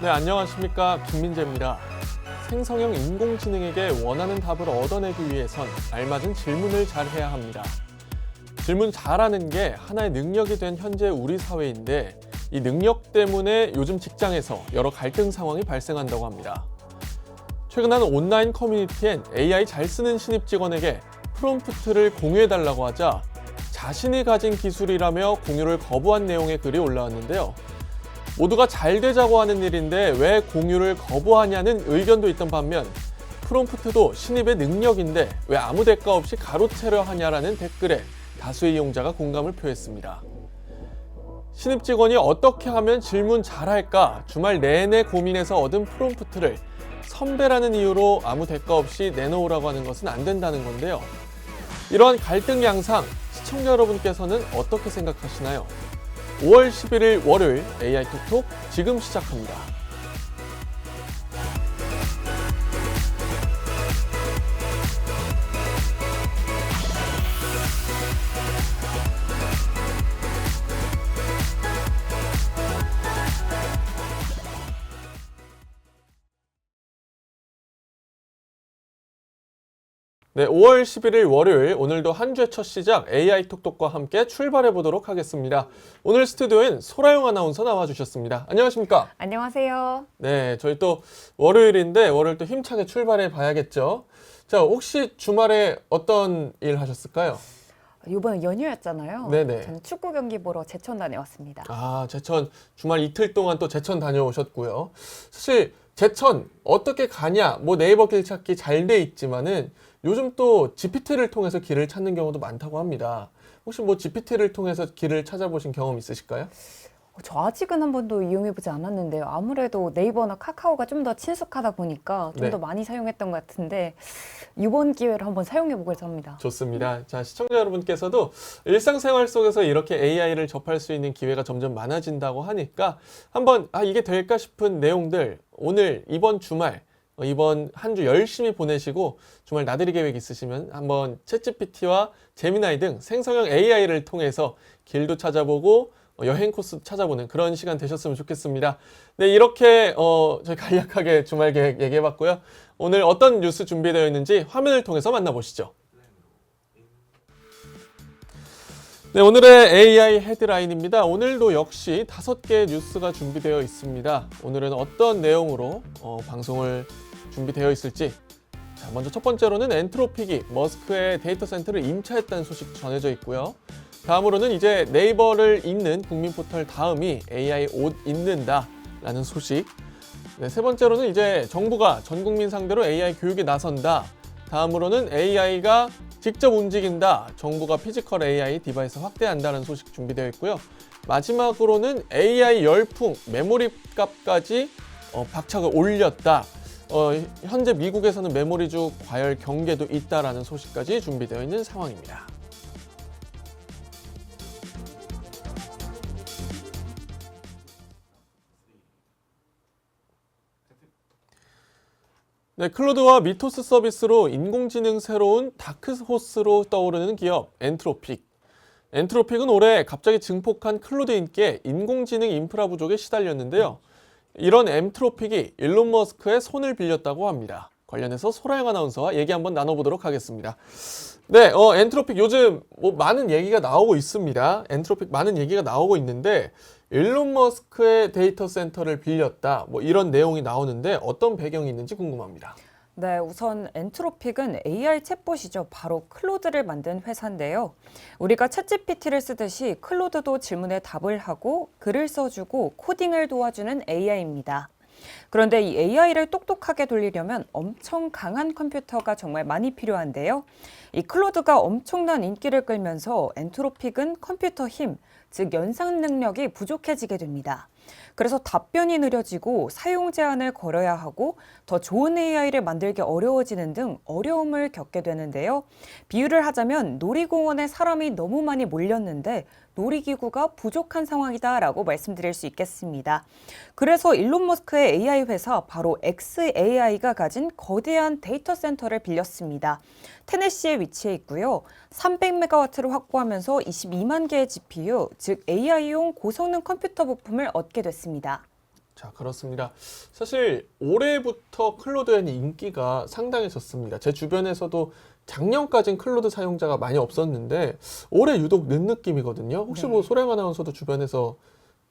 네, 안녕하십니까. 김민재입니다. 생성형 인공지능에게 원하는 답을 얻어내기 위해선 알맞은 질문을 잘 해야 합니다. 질문 잘하는 게 하나의 능력이 된 현재 우리 사회인데 이 능력 때문에 요즘 직장에서 여러 갈등 상황이 발생한다고 합니다. 최근 한 온라인 커뮤니티엔 AI 잘 쓰는 신입 직원에게 프롬프트를 공유해달라고 하자 자신이 가진 기술이라며 공유를 거부한 내용의 글이 올라왔는데요. 모두가 잘 되자고 하는 일인데 왜 공유를 거부하냐는 의견도 있던 반면 프롬프트도 신입의 능력인데 왜 아무 대가 없이 가로채려 하냐라는 댓글에 다수의 이용자가 공감을 표했습니다. 신입 직원이 어떻게 하면 질문 잘할까 주말 내내 고민해서 얻은 프롬프트를 선배라는 이유로 아무 대가 없이 내놓으라고 하는 것은 안 된다는 건데요. 이러한 갈등 양상 시청자 여러분께서는 어떻게 생각하시나요? 5월 11일 월요일 AI 톡톡 지금 시작합니다. 네, 5월 11일 월요일 오늘도 한 주의 첫 시작 AI 톡톡과 함께 출발해 보도록 하겠습니다. 오늘 스튜디오엔 소라영 아나운서 나와주셨습니다. 안녕하십니까? 안녕하세요. 네, 저희 또 월요일인데 월요일 또 힘차게 출발해 봐야겠죠. 자, 혹시 주말에 어떤 일 하셨을까요? 이번 연휴였잖아요. 네네. 저는 축구 경기 보러 제천 다녀왔습니다. 아, 제천 주말 이틀 동안 또 제천 다녀오셨고요. 사실 제천 어떻게 가냐? 뭐 네이버 길 찾기 잘 돼 있지만은 요즘 또 GPT를 통해서 길을 찾는 경우도 많다고 합니다. 혹시 뭐 GPT를 통해서 길을 찾아보신 경험 있으실까요? 저 아직은 한 번도 이용해보지 않았는데요. 아무래도 네이버나 카카오가 좀 더 친숙하다 보니까 좀 더 네. 많이 사용했던 것 같은데 이번 기회를 한번 사용해보고자 합니다. 좋습니다. 자, 시청자 여러분께서도 일상생활 속에서 이렇게 AI를 접할 수 있는 기회가 점점 많아진다고 하니까 한번 이게 될까 싶은 내용들 오늘 이번 주말 이번 한 주 열심히 보내시고 주말 나들이 계획 있으시면 한번 챗GPT와 제미나이 등 생성형 AI를 통해서 길도 찾아보고 여행 코스 찾아보는 그런 시간 되셨으면 좋겠습니다. 네, 이렇게 저희 간략하게 주말 계획 얘기해봤고요. 오늘 어떤 뉴스 준비되어 있는지 화면을 통해서 만나보시죠. 네, 오늘의 AI 헤드라인입니다. 오늘도 역시 5개의 뉴스가 준비되어 있습니다. 오늘은 어떤 내용으로 방송을 준비되어 있을지. 자, 먼저 첫 번째로는 엔트로픽이 머스크의 데이터 센터를 임차했다는 소식 전해져 있고요. 다음으로는 이제 네이버를 잇는 국민 포털 다음이 AI 옷 잇는다라는 소식. 네, 세 번째로는 이제 정부가 전 국민 상대로 AI 교육에 나선다. 다음으로는 AI가 직접 움직인다. 정부가 피지컬 AI 디바이스 확대한다는 소식 준비되어 있고요. 마지막으로는 AI 열풍 메모리 값까지 박차가 올렸다. 현재 미국에서는 메모리주 과열 경계도 있다라는 소식까지 준비되어 있는 상황입니다. 네, 클로드와 미토스 서비스로 인공지능 새로운 다크호스로 떠오르는 기업 엔트로픽. 엔트로픽은 올해 갑자기 증폭한 클로드 인기에 인공지능 인프라 부족에 시달렸는데요. 이런 엔트로픽이 일론 머스크의 손을 빌렸다고 합니다. 관련해서 소라영 아나운서와 얘기 한번 나눠보도록 하겠습니다. 네, 엔트로픽 요즘 뭐 많은 얘기가 나오고 있습니다. 엔트로픽 많은 얘기가 나오고 있는데 일론 머스크의 데이터 센터를 빌렸다. 뭐 이런 내용이 나오는데 어떤 배경이 있는지 궁금합니다. 네, 우선 엔트로픽은 AI 챗봇이죠. 바로 클로드를 만든 회사인데요. 우리가 챗GPT를 쓰듯이 클로드도 질문에 답을 하고 글을 써주고 코딩을 도와주는 AI입니다. 그런데 이 AI를 똑똑하게 돌리려면 엄청 강한 컴퓨터가 정말 많이 필요한데요. 이 클로드가 엄청난 인기를 끌면서 엔트로픽은 컴퓨터 힘, 즉 연산 능력이 부족해지게 됩니다. 그래서 답변이 느려지고 사용 제한을 걸어야 하고 더 좋은 AI를 만들기 어려워지는 등 어려움을 겪게 되는데요. 비유를 하자면 놀이공원에 사람이 너무 많이 몰렸는데 놀이기구가 부족한 상황이다라고 말씀드릴 수 있겠습니다. 그래서 일론 머스크의 AI 회사 바로 xAI가 가진 거대한 데이터 센터를 빌렸습니다. 테네시에 위치해 있고요. 300메가와트를 확보하면서 22만 개의 GPU, 즉 AI용 고성능 컴퓨터 부품을 얻게 됐습니다. 자, 그렇습니다. 사실 올해부터 클로드의 인기가 상당해졌습니다. 제 주변에서도 작년까진 클로드 사용자가 많이 없었는데 올해 유독 는 느낌이거든요. 혹시 네. 뭐 소량 아나운서도 주변에서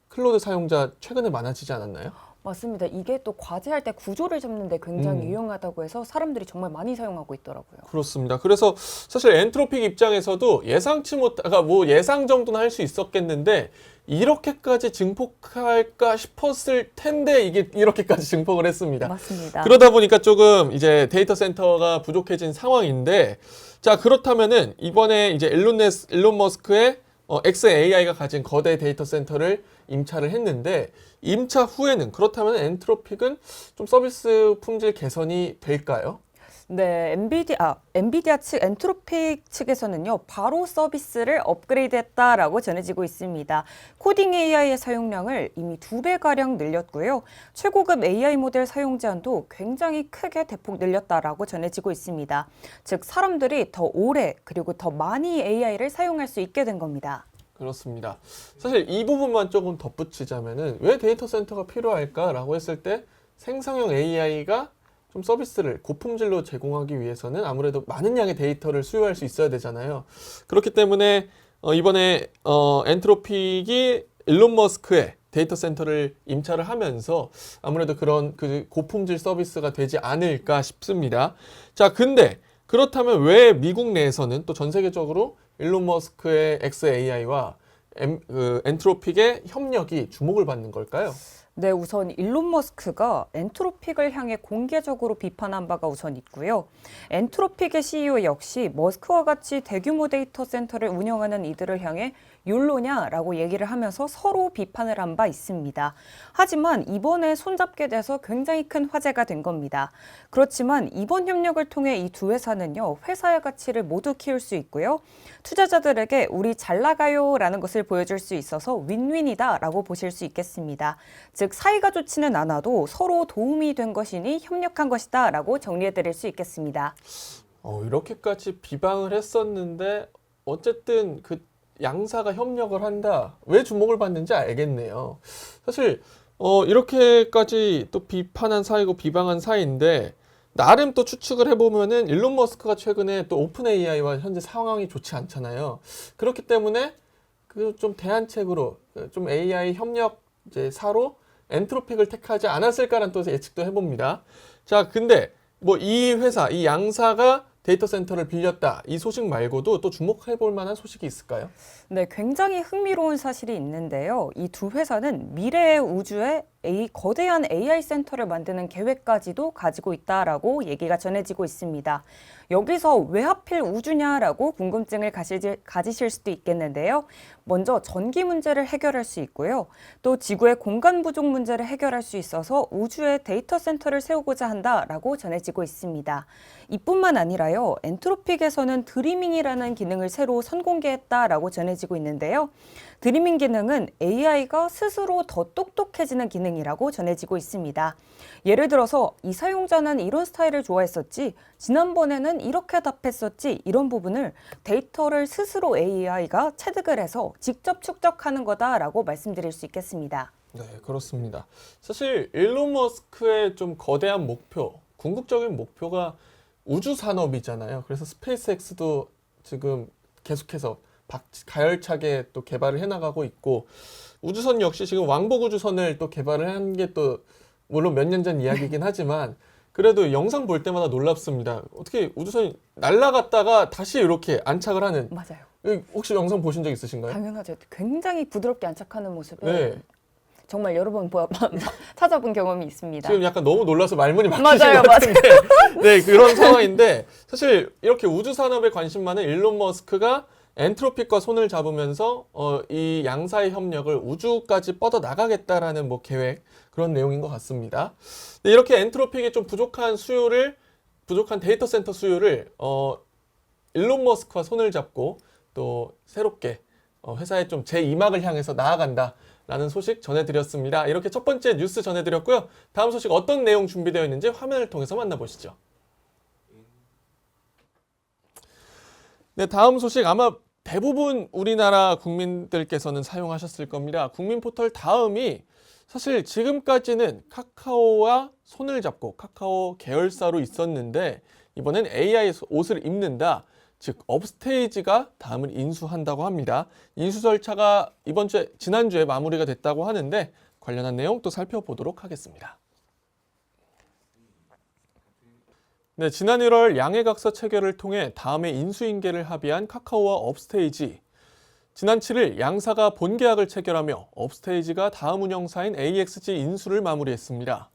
클로드 사용자 최근에 많아지지 않았나요? 맞습니다. 이게 또 과제할 때 구조를 잡는데 굉장히 음. 유용하다고 해서 사람들이 정말 많이 사용하고 있더라고요. 그렇습니다. 그래서 사실 엔트로픽 입장에서도 예상치 못하가 뭐 예상 정도는 할 수 있었겠는데 이렇게까지 증폭할까 싶었을 텐데 이게 이렇게까지 증폭을 했습니다. 맞습니다. 그러다 보니까 조금 이제 데이터 센터가 부족해진 상황인데, 자, 그렇다면은 이번에 이제 일론 머스크의 xAI가 가진 거대 데이터 센터를 임차를 했는데, 임차 후에는 그렇다면 엔트로픽은 좀 서비스 품질 개선이 될까요? 네, 엔비디아 측 엔트로픽 측에서는요, 바로 서비스를 업그레이드했다라고 전해지고 있습니다. 코딩 AI의 사용량을 이미 2배가량 늘렸고요. 최고급 AI 모델 사용 제한도 굉장히 크게 대폭 늘렸다라고 전해지고 있습니다. 즉, 사람들이 더 오래 그리고 더 많이 AI를 사용할 수 있게 된 겁니다. 그렇습니다. 사실 이 부분만 조금 덧붙이자면은 왜 데이터 센터가 필요할까라고 했을 때 생성형 AI가 좀 서비스를 고품질로 제공하기 위해서는 아무래도 많은 양의 데이터를 수요할 수 있어야 되잖아요. 그렇기 때문에 이번에 엔트로픽이 일론 머스크의 데이터 센터를 임차를 하면서 아무래도 그런 그 고품질 서비스가 되지 않을까 싶습니다. 자, 근데 그렇다면 왜 미국 내에서는 또 전 세계적으로 일론 머스크의 xAI와 엔트로픽의 협력이 주목을 받는 걸까요? 네, 우선 일론 머스크가 엔트로픽을 향해 공개적으로 비판한 바가 우선 있고요. 엔트로픽의 CEO 역시 머스크와 같이 대규모 데이터 센터를 운영하는 이들을 향해 욜로냐라고 얘기를 하면서 서로 비판을 한 바 있습니다. 하지만 이번에 손잡게 돼서 굉장히 큰 화제가 된 겁니다. 그렇지만 이번 협력을 통해 이 두 회사는요, 회사의 가치를 모두 키울 수 있고요. 투자자들에게 우리 잘 나가요라는 것을 보여줄 수 있어서 윈윈이다라고 보실 수 있겠습니다. 즉 사이가 좋지는 않아도 서로 도움이 된 것이니 협력한 것이다라고 정리해드릴 수 있겠습니다. 이렇게까지 비방을 했었는데 어쨌든 그 양사가 협력을 한다. 왜 주목을 받는지 알겠네요. 사실 이렇게까지 또 비판한 사이고 비방한 사이인데 나름 또 추측을 해보면은 일론 머스크가 최근에 또 오픈 AI와 현재 상황이 좋지 않잖아요. 그렇기 때문에 그 좀 대안책으로 좀 AI 협력 이제 사로 엔트로픽을 택하지 않았을까라는 또 예측도 해봅니다. 자, 근데 뭐 이 회사, 이 양사가 데이터 센터를 빌렸다. 이 소식 말고도 또 주목해 볼 만한 소식이 있을까요? 네, 굉장히 흥미로운 사실이 있는데요. 이 두 회사는 미래의 우주에 거대한 AI 센터를 만드는 계획까지도 가지고 있다라고 얘기가 전해지고 있습니다. 여기서 왜 하필 우주냐라고 궁금증을 가지실 수도 있겠는데요. 먼저 전기 문제를 해결할 수 있고요. 또 지구의 공간 부족 문제를 해결할 수 있어서 우주에 데이터 센터를 세우고자 한다라고 전해지고 있습니다. 이뿐만 아니라요. 엔트로픽에서는 드리밍이라는 기능을 새로 선공개했다라고 전해지고 있는데요. 드리밍 기능은 AI가 스스로 더 똑똑해지는 기능이라고 전해지고 있습니다. 예를 들어서 이 사용자는 이런 스타일을 좋아했었지, 지난번에는 이렇게 답했었지, 이런 부분을 데이터를 스스로 AI가 체득을 해서 직접 축적하는 거다라고 말씀드릴 수 있겠습니다. 네, 그렇습니다. 사실 일론 머스크의 좀 거대한 목표, 궁극적인 목표가 우주 산업이잖아요. 그래서 스페이스X도 지금 계속해서 가열차게 또 개발을 해나가고 있고 우주선 역시 지금 왕복 우주선을 또 개발을 한 게 또 물론 몇 년 전 이야기이긴 하지만 그래도 영상 볼 때마다 놀랍습니다. 어떻게 우주선이 날아갔다가 다시 이렇게 안착을 하는. 맞아요. 혹시 영상 보신 적 있으신가요? 당연하죠. 굉장히 부드럽게 안착하는 모습을 네. 정말 여러 번 찾아본 경험이 있습니다. 지금 약간 너무 놀라서 말문이 막히신 맞아요, 것 같은데 네, 그런 상황인데 사실 이렇게 우주 산업에 관심 많은 일론 머스크가 엔트로픽과 손을 잡으면서 이 양사의 협력을 우주까지 뻗어 나가겠다라는 뭐 계획 그런 내용인 것 같습니다. 네, 이렇게 엔트로픽이 좀 부족한 데이터 센터 수요를 일론 머스크와 손을 잡고 또 새롭게 회사의 좀 제2막을 향해서 나아간다라는 소식 전해드렸습니다. 이렇게 첫 번째 뉴스 전해드렸고요. 다음 소식 어떤 내용 준비되어 있는지 화면을 통해서 만나보시죠. 네, 다음 소식 아마 대부분 우리나라 국민들께서는 사용하셨을 겁니다. 국민포털 다음이 사실 지금까지는 카카오와 손을 잡고 카카오 계열사로 있었는데 이번엔 AI 옷을 입는다. 즉 업스테이지가 다음을 인수한다고 합니다. 인수 절차가 지난주에 마무리가 됐다고 하는데 관련한 내용 또 살펴보도록 하겠습니다. 네, 지난 1월 양해각서 체결을 통해 다음에 인수인계를 합의한 카카오와 업스테이지. 지난 7일 양사가 본계약을 체결하며 업스테이지가 다음 운영사인 AXG 인수를 마무리했습니다.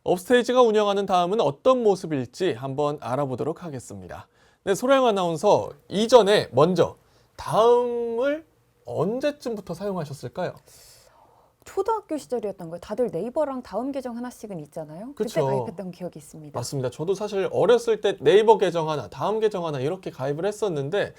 업스테이지가 운영하는 다음은 어떤 모습일지 한번 알아보도록 하겠습니다. 네, 소량 아나운서, 이전에 먼저 다음을 언제쯤부터 사용하셨을까요? 초등학교 시절이었던 거예요. 다들 네이버랑 다음 계정 하나씩은 있잖아요. 그때 그쵸. 가입했던 기억이 있습니다. 맞습니다. 저도 사실 어렸을 때 네이버 계정 하나, 다음 계정 하나 이렇게 가입을 했었는데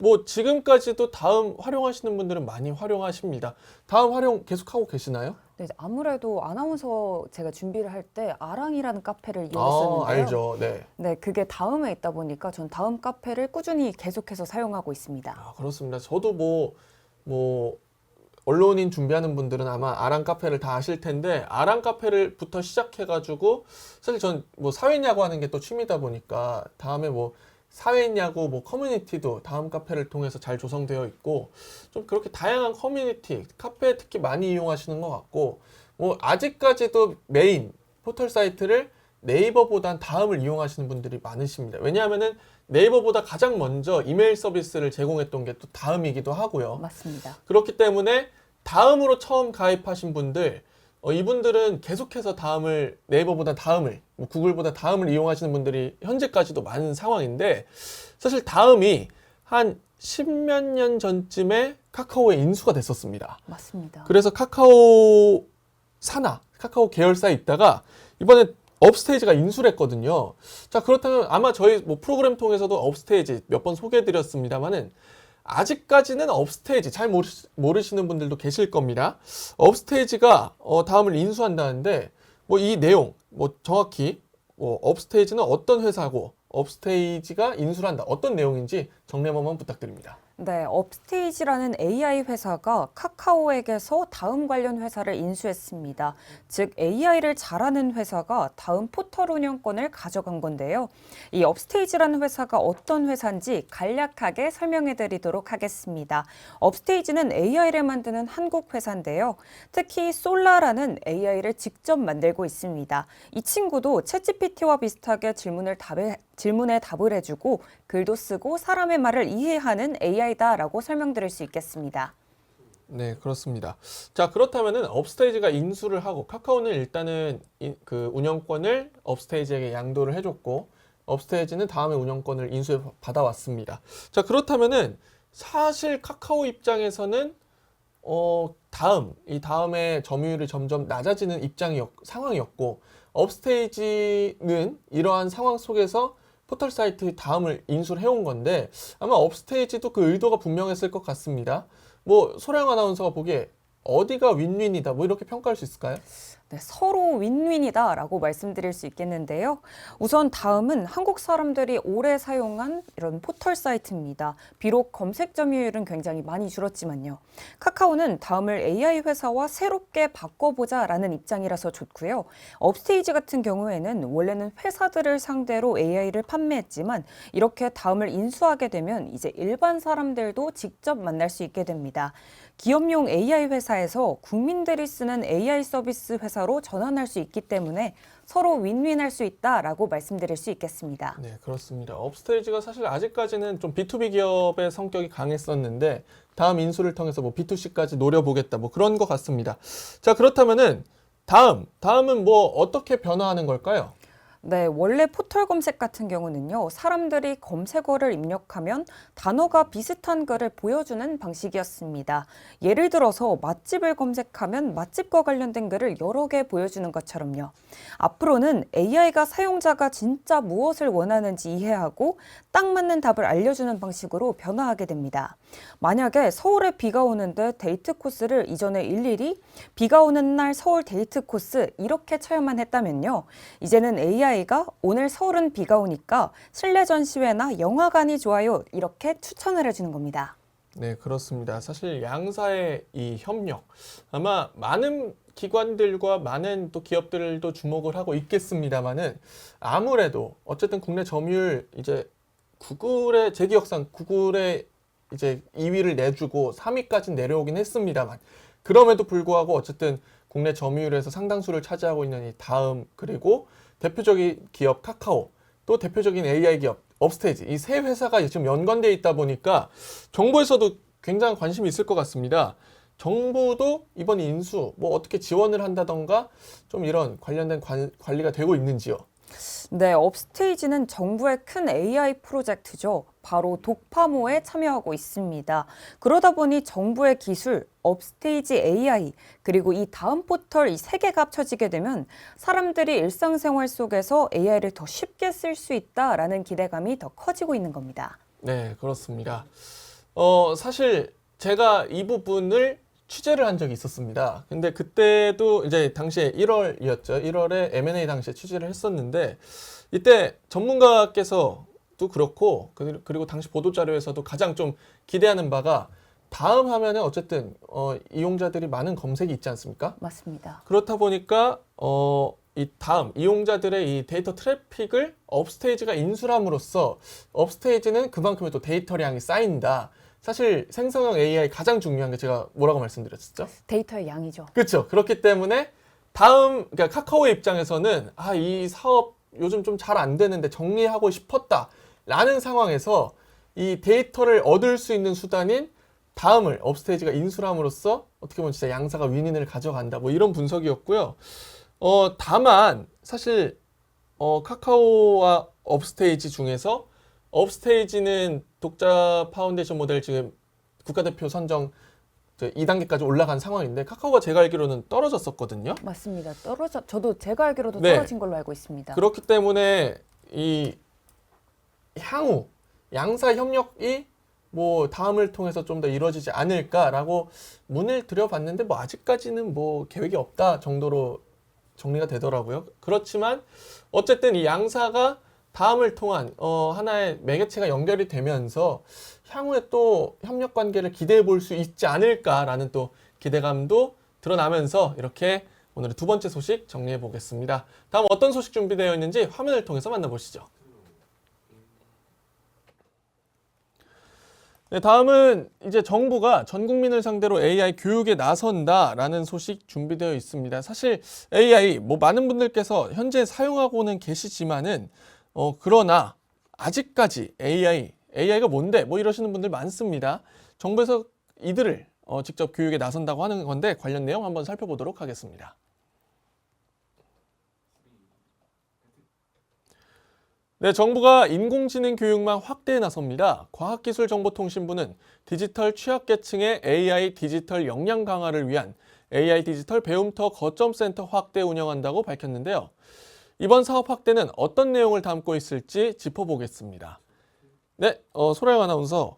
뭐 지금까지도 다음 활용하시는 분들은 많이 활용하십니다. 다음 활용 계속하고 계시나요? 네, 아무래도 아나운서 제가 준비를 할 때 아랑이라는 카페를 이용했었는데요. 알죠. 네. 네, 그게 다음에 있다 보니까 전 다음 카페를 꾸준히 계속해서 사용하고 있습니다. 그렇습니다. 저도 뭐 언론인 준비하는 분들은 아마 아랑 카페를 다 아실 텐데 아랑 카페를부터 시작해가지고 사실 전 뭐 사회냐고 하는 게 또 취미다 보니까 다음에 뭐 사회냐고 뭐 커뮤니티도 다음 카페를 통해서 잘 조성되어 있고 좀 그렇게 다양한 커뮤니티 카페 특히 많이 이용하시는 것 같고 뭐 아직까지도 메인 포털 사이트를 네이버보단 다음을 이용하시는 분들이 많으십니다. 왜냐하면은 네이버보다 가장 먼저 이메일 서비스를 제공했던 게 또 다음이기도 하고요. 맞습니다. 그렇기 때문에 다음으로 처음 가입하신 분들 이분들은 계속해서 네이버보다 다음을 뭐 구글보다 다음을 이용하시는 분들이 현재까지도 많은 상황인데 사실 다음이 한 10몇 년 전쯤에 카카오에 인수가 됐었습니다. 맞습니다. 그래서 카카오 카카오 계열사에 있다가 이번에 업스테이지가 인수를 했거든요. 자, 그렇다면 아마 저희 뭐 프로그램 통해서도 업스테이지 몇 번 소개해드렸습니다만은 아직까지는 업스테이지 잘 모르시는 분들도 계실 겁니다. 업스테이지가 다음을 인수한다는데 뭐 이 내용 정확히 업스테이지는 어떤 회사고 업스테이지가 인수를 한다 어떤 내용인지 정리 한번 부탁드립니다. 네, 업스테이지라는 AI 회사가 카카오에게서 다음 관련 회사를 인수했습니다. 즉 AI를 잘하는 회사가 다음 포털 운영권을 가져간 건데요. 이 업스테이지라는 회사가 어떤 회사인지 간략하게 설명해 드리도록 하겠습니다. 업스테이지는 AI를 만드는 한국 회사인데요. 특히 솔라라는 AI를 직접 만들고 있습니다. 이 친구도 챗GPT와 비슷하게 질문에 답을 해주고 글도 쓰고 사람의 말을 이해하는 AI다라고 설명드릴 수 있겠습니다. 네, 그렇습니다. 자, 그렇다면은 업스테이지가 인수를 하고 카카오는 일단은 그 운영권을 업스테이지에게 양도를 해줬고 업스테이지는 다음에 운영권을 인수해 받아왔습니다. 자, 그렇다면은 사실 카카오 입장에서는 이 다음에 점유율이 점점 낮아지는 상황이었고 업스테이지는 이러한 상황 속에서 포털 사이트 다음을 인수를 해온 건데 아마 업스테이지도 그 의도가 분명했을 것 같습니다. 뭐 소량 아나운서가 보기에 어디가 윈윈이다 뭐 이렇게 평가할 수 있을까요? 네, 서로 윈윈이다라고 말씀드릴 수 있겠는데요. 우선 다음은 한국 사람들이 오래 사용한 이런 포털 사이트입니다. 비록 검색 점유율은 굉장히 많이 줄었지만요. 카카오는 다음을 AI 회사와 새롭게 바꿔보자라는 입장이라서 좋고요. 업스테이지 같은 경우에는 원래는 회사들을 상대로 AI를 판매했지만 이렇게 다음을 인수하게 되면 이제 일반 사람들도 직접 만날 수 있게 됩니다. 기업용 AI 회사에서 국민들이 쓰는 AI 서비스 회사로 전환할 수 있기 때문에 서로 윈윈할 수 있다라고 말씀드릴 수 있겠습니다. 네, 그렇습니다. 업스테이지가 사실 아직까지는 좀 B2B 기업의 성격이 강했었는데 다음 인수를 통해서 뭐 B2C까지 노려보겠다 뭐 그런 것 같습니다. 자, 그렇다면은 다음은 뭐 어떻게 변화하는 걸까요? 네, 원래 포털 검색 같은 경우는요, 사람들이 검색어를 입력하면 단어가 비슷한 글을 보여주는 방식이었습니다. 예를 들어서 맛집을 검색하면 맛집과 관련된 글을 여러 개 보여주는 것처럼요. 앞으로는 AI가 사용자가 진짜 무엇을 원하는지 이해하고 딱 맞는 답을 알려주는 방식으로 변화하게 됩니다. 만약에 서울에 비가 오는데 데이트 코스를 이전에 일일이 비가 오는 날 서울 데이트 코스 이렇게 쳐야만 했다면요. 이제는 AI가 오늘 서울은 비가 오니까 실내 전시회나 영화관이 좋아요 이렇게 추천을 해주는 겁니다. 네, 그렇습니다. 사실 양사의 이 협력 아마 많은 기관들과 많은 또 기업들도 주목을 하고 있겠습니다만은 아무래도 어쨌든 국내 점유율 이제 구글의 제 기억상 구글의 이제 2위를 내주고 3위까지 내려오긴 했습니다만 그럼에도 불구하고 어쨌든 국내 점유율에서 상당수를 차지하고 있는 이 다음 그리고 대표적인 기업 카카오 또 대표적인 AI 기업 업스테이지 이 세 회사가 지금 연관되어 있다 보니까 정부에서도 굉장히 관심이 있을 것 같습니다. 정부도 이번 인수 뭐 어떻게 지원을 한다던가 좀 이런 관련된 관리가 되고 있는지요? 네, 업스테이지는 정부의 큰 AI 프로젝트죠. 바로 독파모에 참여하고 있습니다. 그러다 보니 정부의 기술, 업스테이지 AI, 그리고 이 다음 포털 이 세 개가 합쳐지게 되면 사람들이 일상생활 속에서 AI를 더 쉽게 쓸 수 있다라는 기대감이 더 커지고 있는 겁니다. 네, 그렇습니다. 사실 제가 이 부분을 취재를 한 적이 있었습니다. 근데 그때도 이제 당시에 1월이었죠. 1월에 M&A 당시에 취재를 했었는데 이때 전문가께서도 그렇고 그리고 당시 보도자료에서도 가장 좀 기대하는 바가 다음 화면에 어쨌든 이용자들이 많은 검색이 있지 않습니까? 맞습니다. 그렇다 보니까 이 다음 이용자들의 이 데이터 트래픽을 업스테이지가 인수함으로써 업스테이지는 그만큼의 또 데이터량이 쌓인다. 사실 생성형 AI 가장 중요한 게 제가 뭐라고 말씀드렸었죠? 데이터의 양이죠. 그렇죠. 그렇기 때문에 다음 그러니까 카카오의 입장에서는 이 사업 요즘 좀 잘 안 되는데 정리하고 싶었다라는 상황에서 이 데이터를 얻을 수 있는 수단인 다음을 업스테이지가 인수함으로써 어떻게 보면 진짜 양사가 윈윈을 가져간다. 뭐 이런 분석이었고요. 다만 사실 카카오와 업스테이지 중에서 업스테이지는 독자 파운데이션 모델 지금 국가대표 선정 2단계까지 올라간 상황인데 카카오가 제가 알기로는 떨어졌었거든요. 맞습니다. 저도 제가 알기로도 네. 떨어진 걸로 알고 있습니다. 그렇기 때문에 이 향후 양사 협력이 뭐 다음을 통해서 좀 더 이루어지지 않을까라고 문을 들여봤는데 뭐 아직까지는 뭐 계획이 없다 정도로 정리가 되더라고요. 그렇지만 어쨌든 이 양사가 다음을 통한 하나의 매개체가 연결이 되면서 향후에 또 협력 관계를 기대해 볼 수 있지 않을까라는 또 기대감도 드러나면서 이렇게 오늘의 두 번째 소식 정리해 보겠습니다. 다음 어떤 소식 준비되어 있는지 화면을 통해서 만나보시죠. 네, 다음은 이제 정부가 전 국민을 상대로 AI 교육에 나선다라는 소식 준비되어 있습니다. 사실 AI 뭐 많은 분들께서 현재 사용하고는 계시지만은 그러나 아직까지 AI가 뭔데? 뭐 이러시는 분들 많습니다. 정부에서 이들을 직접 교육에 나선다고 하는 건데 관련 내용 한번 살펴보도록 하겠습니다. 네, 정부가 인공지능 교육망 확대에 나섭니다. 과학기술정보통신부는 디지털 취약계층의 AI 디지털 역량 강화를 위한 AI 디지털 배움터 거점센터 확대 운영한다고 밝혔는데요. 이번 사업 확대는 어떤 내용을 담고 있을지 짚어보겠습니다. 네, 소라영 아나운서,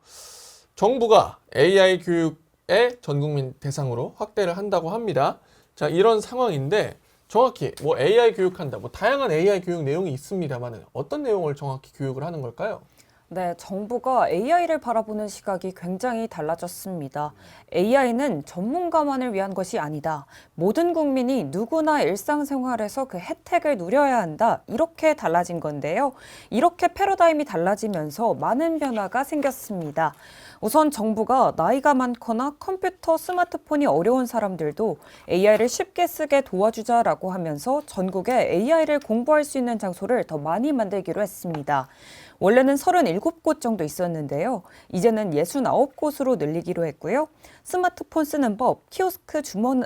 정부가 AI 교육의 전국민 대상으로 확대를 한다고 합니다. 자, 이런 상황인데 정확히 뭐 AI 교육한다, 뭐 다양한 AI 교육 내용이 있습니다만 어떤 내용을 정확히 교육을 하는 걸까요? 네, 정부가 AI를 바라보는 시각이 굉장히 달라졌습니다. AI는 전문가만을 위한 것이 아니다. 모든 국민이 누구나 일상생활에서 그 혜택을 누려야 한다. 이렇게 달라진 건데요. 이렇게 패러다임이 달라지면서 많은 변화가 생겼습니다. 우선 정부가 나이가 많거나 컴퓨터, 스마트폰이 어려운 사람들도 AI를 쉽게 쓰게 도와주자라고 하면서 전국에 AI를 공부할 수 있는 장소를 더 많이 만들기로 했습니다. 원래는 37곳 정도 있었는데요. 이제는 69곳으로 늘리기로 했고요. 스마트폰 쓰는 법, 키오스크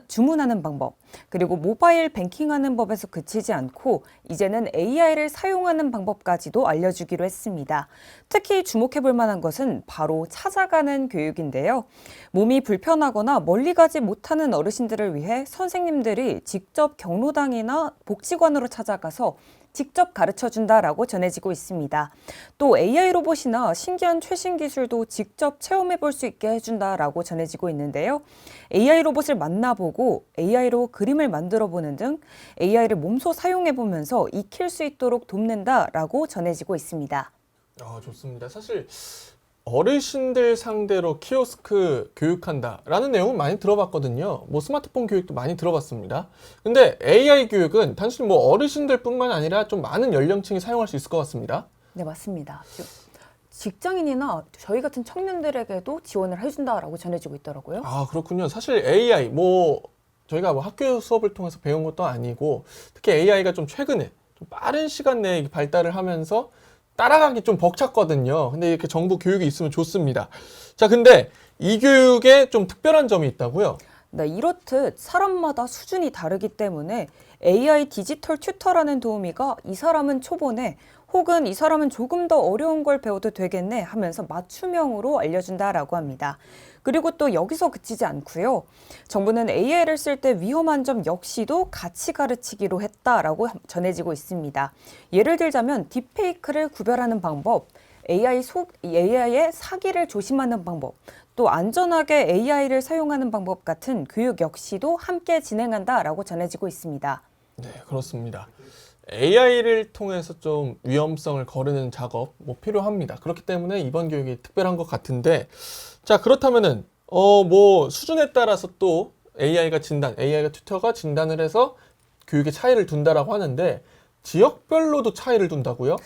주문하는 방법, 그리고 모바일 뱅킹하는 법에서 그치지 않고 이제는 AI를 사용하는 방법까지도 알려주기로 했습니다. 특히 주목해볼 만한 것은 바로 찾아가는 교육인데요. 몸이 불편하거나 멀리 가지 못하는 어르신들을 위해 선생님들이 직접 경로당이나 복지관으로 찾아가서 직접 가르쳐준다라고 전해지고 있습니다. 또 AI 로봇이나 신기한 최신 기술도 직접 체험해볼 수 있게 해준다라고 전해지고 있는데요. AI 로봇을 만나보고 AI로 그림을 만들어보는 등 AI를 몸소 사용해보면서 익힐 수 있도록 돕는다라고 전해지고 있습니다. 좋습니다. 사실 어르신들 상대로 키오스크 교육한다라는 내용은 많이 들어봤거든요. 뭐 스마트폰 교육도 많이 들어봤습니다. 근데 AI 교육은 단순히 뭐 어르신들뿐만 아니라 좀 많은 연령층이 사용할 수 있을 것 같습니다. 네, 맞습니다. 직장인이나 저희 같은 청년들에게도 지원을 해준다라고 전해지고 있더라고요. 아, 그렇군요. 사실 AI 뭐 저희가 뭐 학교 수업을 통해서 배운 것도 아니고 특히 AI가 좀 최근에 좀 빠른 시간 내에 발달을 하면서 따라가기 좀 벅찼거든요. 근데 이렇게 정부 교육이 있으면 좋습니다. 자, 근데 이 교육에 좀 특별한 점이 있다고요? 네, 이렇듯 사람마다 수준이 다르기 때문에 AI 디지털 튜터라는 도우미가 이 사람은 초보네 혹은 이 사람은 조금 더 어려운 걸 배워도 되겠네 하면서 맞춤형으로 알려준다라고 합니다. 그리고 또 여기서 그치지 않고요. 정부는 AI를 쓸 때 위험한 점 역시도 같이 가르치기로 했다라고 전해지고 있습니다. 예를 들자면 딥페이크를 구별하는 방법, AI의 사기를 조심하는 방법, 또 안전하게 AI를 사용하는 방법 같은 교육 역시도 함께 진행한다라고 전해지고 있습니다. 네, 그렇습니다. AI를 통해서 좀 위험성을 거르는 작업 뭐 필요합니다. 그렇기 때문에 이번 교육이 특별한 것 같은데, 자, 그렇다면은 뭐 수준에 따라서 또 AI가 튜터가 진단을 해서 교육에 차이를 둔다라고 하는데 지역별로도 차이를 둔다고요?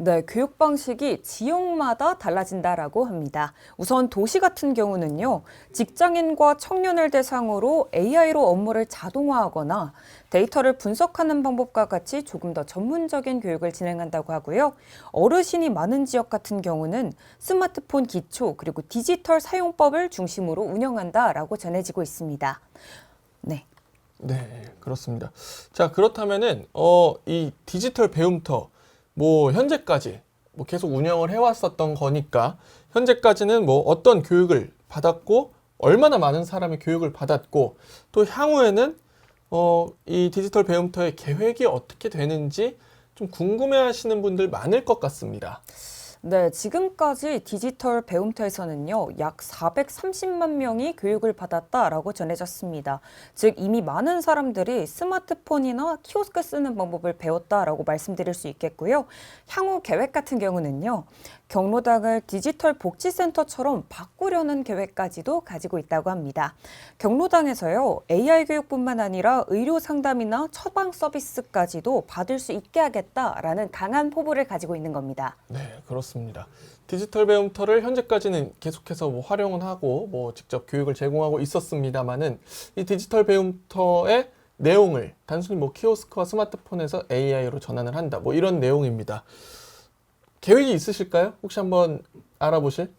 네, 교육 방식이 지역마다 달라진다라고 합니다. 우선 도시 같은 경우는요, 직장인과 청년을 대상으로 AI로 업무를 자동화하거나 데이터를 분석하는 방법과 같이 조금 더 전문적인 교육을 진행한다고 하고요. 어르신이 많은 지역 같은 경우는 스마트폰 기초 그리고 디지털 사용법을 중심으로 운영한다라고 전해지고 있습니다. 네. 네, 그렇습니다. 자, 그렇다면은 이 디지털 배움터 뭐 현재까지 뭐 계속 운영을 해왔었던 거니까 현재까지는 뭐 어떤 교육을 받았고 얼마나 많은 사람이 교육을 받았고 또 향후에는 이 디지털 배움터의 계획이 어떻게 되는지 좀 궁금해하시는 분들 많을 것 같습니다. 네, 지금까지 디지털 배움터에서는요, 약 430만 명이 교육을 받았다라고 전해졌습니다. 즉, 이미 많은 사람들이 스마트폰이나 키오스크 쓰는 방법을 배웠다라고 말씀드릴 수 있겠고요. 향후 계획 같은 경우는요, 경로당을 디지털 복지센터처럼 바꾸려는 계획까지도 가지고 있다고 합니다. 경로당에서요, AI 교육뿐만 아니라 의료 상담이나 처방 서비스까지도 받을 수 있게 하겠다라는 강한 포부를 가지고 있는 겁니다. 네, 그렇습니다. 디지털 배움터를 현재까지는 계속해서 뭐 활용은 하고 뭐 직접 교육을 제공하고 있었습니다만은 이 디지털 배움터의 내용을 단순히 뭐 키오스크와 스마트폰에서 AI로 전환을 한다. 뭐 이런 내용입니다. 계획이 있으실까요? 혹시 한번 알아보실?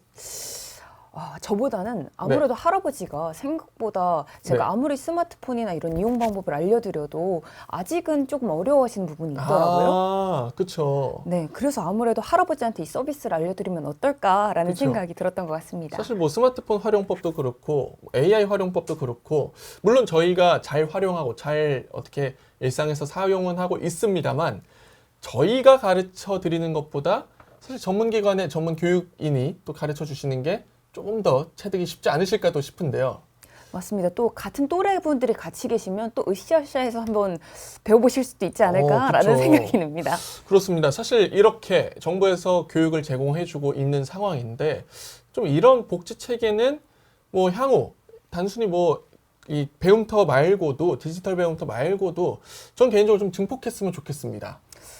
저보다는 아무래도 할아버지가 생각보다 제가 네. 아무리 스마트폰이나 이런 이용 방법을 알려드려도 아직은 조금 어려워하시는 부분이 있더라고요. 아, 그렇죠. 네, 그래서 아무래도 할아버지한테 이 서비스를 알려드리면 어떨까라는 그쵸. 생각이 들었던 것 같습니다. 사실 뭐 스마트폰 활용법도 그렇고 AI 활용법도 그렇고 물론 저희가 잘 활용하고 잘 어떻게 일상에서 사용은 하고 있습니다만 저희가 가르쳐 드리는 것보다 사실 전문기관의 전문 교육인이 또 가르쳐 주시는 게 조금 더 체득이 쉽지 않으실까도 싶은데요. 맞습니다. 또 같은 또래 분들이 같이 계시면 또 으쌰으쌰해서 한번 배워보실 수도 있지 않을까라는 그쵸. 생각이 듭니다. 그렇습니다. 사실 이렇게 정부에서 교육을 제공해주고 있는 상황인데 좀 이런 복지 체계는 뭐 향후 단순히 뭐 이 배움터 말고도 디지털 배움터 말고도 전 개인적으로 좀 증폭했으면 좋겠습니다.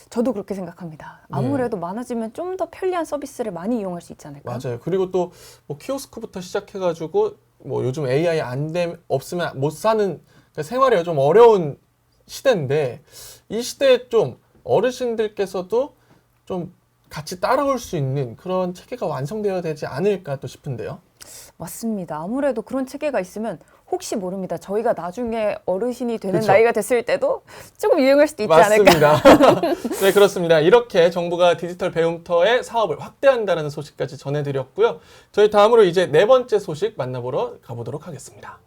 저도 그렇게 생각합니다. 아무래도 많아지면 좀 더 편리한 서비스를 많이 이용할 수 있지 않을까요? 맞아요. 그리고 또 뭐 키오스크부터 시작해가지고 뭐 요즘 AI 없으면 못 사는 그러니까 생활이 좀 어려운 시대인데 이 시대에 좀 어르신들께서도 좀 같이 따라올 수 있는 그런 체계가 완성되어야 되지 않을까 또 싶은데요. 맞습니다. 아무래도 그런 체계가 있으면 혹시 모릅니다. 저희가 나중에 어르신이 되는 그쵸. 나이가 됐을 때도 조금 유용할 수도 있지 않을까. 맞습니다. 네, 그렇습니다. 이렇게 정부가 디지털 배움터의 사업을 확대한다는 소식까지 전해드렸고요. 저희 다음으로 이제 네 번째 소식 만나보러 가보도록 하겠습니다.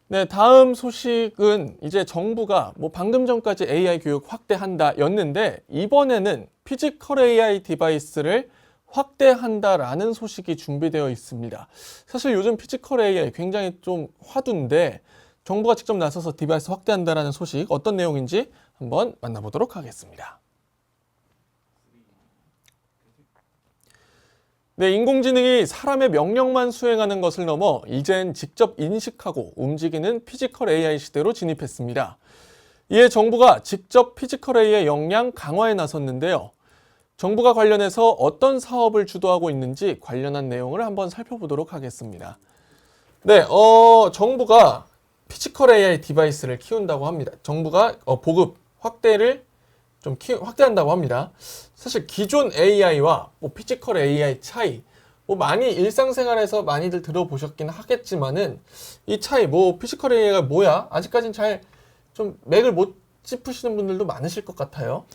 네, 다음 소식은 이제 정부가 뭐 방금 전까지 AI 교육 확대한다 였는데 이번에는 피지컬 AI 디바이스를 확대한다라는 소식이 준비되어 있습니다. 사실 요즘 피지컬 AI 굉장히 좀 화두인데 정부가 직접 나서서 디바이스 확대한다라는 소식 어떤 내용인지 한번 만나보도록 하겠습니다. 네, 인공지능이 사람의 명령만 수행하는 것을 넘어 이젠 직접 인식하고 움직이는 피지컬 AI 시대로 진입했습니다. 이에 정부가 직접 피지컬 AI 역량 강화에 나섰는데요. 정부가 관련해서 어떤 사업을 주도하고 있는지 관련한 내용을 한번 살펴보도록 하겠습니다. 네, 정부가 피지컬 AI 디바이스를 키운다고 합니다. 정부가 보급 확대를 좀 확대한다고 합니다. 사실 기존 AI와 피지컬 AI 차이, 많이 일상생활에서 많이들 들어보셨긴 하겠지만은 이 차이, 피지컬 AI가 뭐야? 아직까지는 잘 좀 맥을 못 짚으시는 분들도 많으실 것 같아요.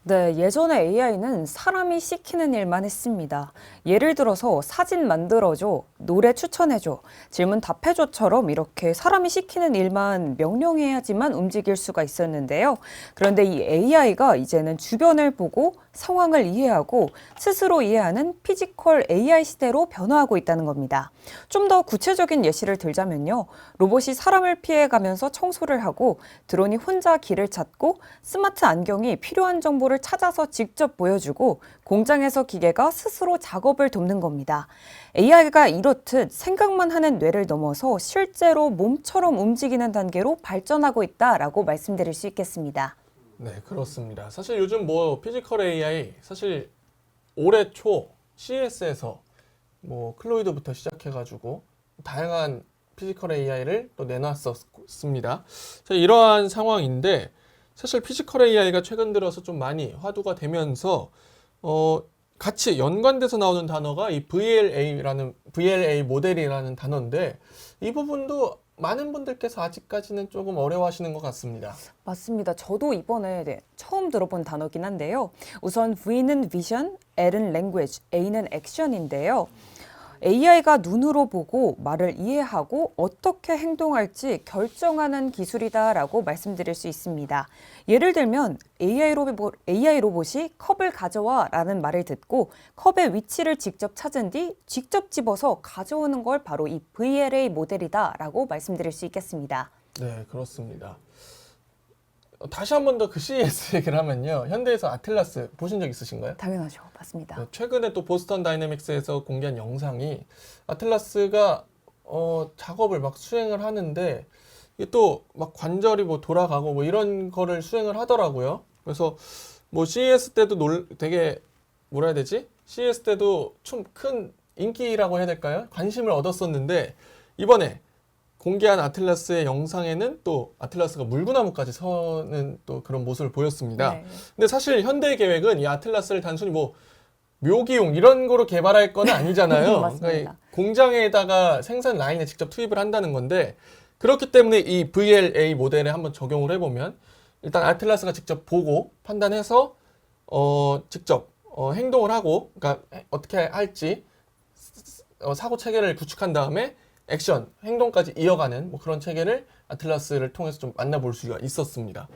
네, 예전에 AI는 사람이 시키는 일만 했습니다. 예를 들어서 사진 만들어줘, 노래 추천해줘, 질문 답해줘처럼 이렇게 사람이 시키는 일만 명령해야지만 움직일 수가 있었는데요. 그런데 이 AI가 이제는 주변을 보고 상황을 이해하고 스스로 이해하는 피지컬 AI 시대로 변화하고 있다는 겁니다. 좀 더 구체적인 예시를 들자면요. 로봇이 사람을 피해가면서 청소를 하고 드론이 혼자 길을 찾고 스마트 안경이 필요한 정보를 찾아서 직접 보여주고 공장에서 기계가 스스로 작업을 돕는 겁니다. AI가 이렇듯 생각만 하는 뇌를 넘어서 실제로 몸처럼 움직이는 단계로 발전하고 있다라고 말씀드릴 수 있겠습니다. 네, 그렇습니다. 사실 요즘 피지컬 AI 사실 올해 초 CES에서 클로이드부터 시작해가지고 다양한 피지컬 AI를 또 내놨었습니다. 자, 이러한 상황인데 사실 피지컬 AI가 최근 들어서 좀 많이 화두가 되면서 같이 연관돼서 나오는 단어가 이 VLA 모델이라는 단어인데 이 부분도 많은 분들께서 아직까지는 조금 어려워하시는 것 같습니다. 맞습니다. 저도 이번에 처음 들어본 단어긴 한데요. 우선 V는 vision, L은 language, A는 action인데요. AI가 눈으로 보고 말을 이해하고 어떻게 행동할지 결정하는 기술이다라고 말씀드릴 수 있습니다. 예를 들면 AI 로봇이 컵을 가져와 라는 말을 듣고 컵의 위치를 직접 찾은 뒤 직접 집어서 가져오는 걸 바로 이 VLA 모델이다라고 말씀드릴 수 있겠습니다. 네, 그렇습니다. 다시 한 번 더 그 CES 얘기를 하면요. 현대에서 아틀라스 보신 적 있으신가요? 당연하죠. 맞습니다. 네, 최근에 또 보스턴 다이내믹스에서 공개한 영상이 아틀라스가 작업을 막 수행을 하는데 이게 또 막 관절이 돌아가고 이런 거를 수행을 하더라고요. 그래서 CES 때도 되게 뭐라 해야 되지? CES 때도 좀 큰 인기라고 해야 될까요? 관심을 얻었었는데 이번에 공개한 아틀라스의 영상에는 또 아틀라스가 물구나무까지 서는 또 그런 모습을 보였습니다. 네. 근데 사실 현대의 계획은 이 아틀라스를 단순히 묘기용 이런 거로 개발할 건 아니잖아요. 맞습니다. 그러니까 공장에다가 생산 라인에 직접 투입을 한다는 건데 그렇기 때문에 이 VLA 모델에 한번 적용을 해보면 일단 아틀라스가 직접 보고 판단해서 직접 행동을 하고 그러니까 어떻게 할지 사고 체계를 구축한 다음에 액션, 행동까지 이어가는 그런 체계를 아틀라스를 통해서 좀 만나볼 수가 있었습니다.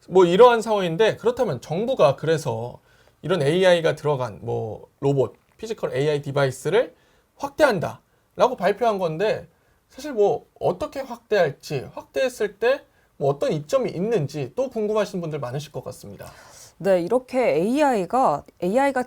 이러한 상황인데 그렇다면 정부가 그래서 이런 AI가 들어간 로봇, 피지컬 AI 디바이스를 확대한다라고 발표한 건데 사실 어떻게 확대할지, 확대했을 때 어떤 이점이 있는지 또 궁금하신 분들 많으실 것 같습니다. 네, 이렇게 AI가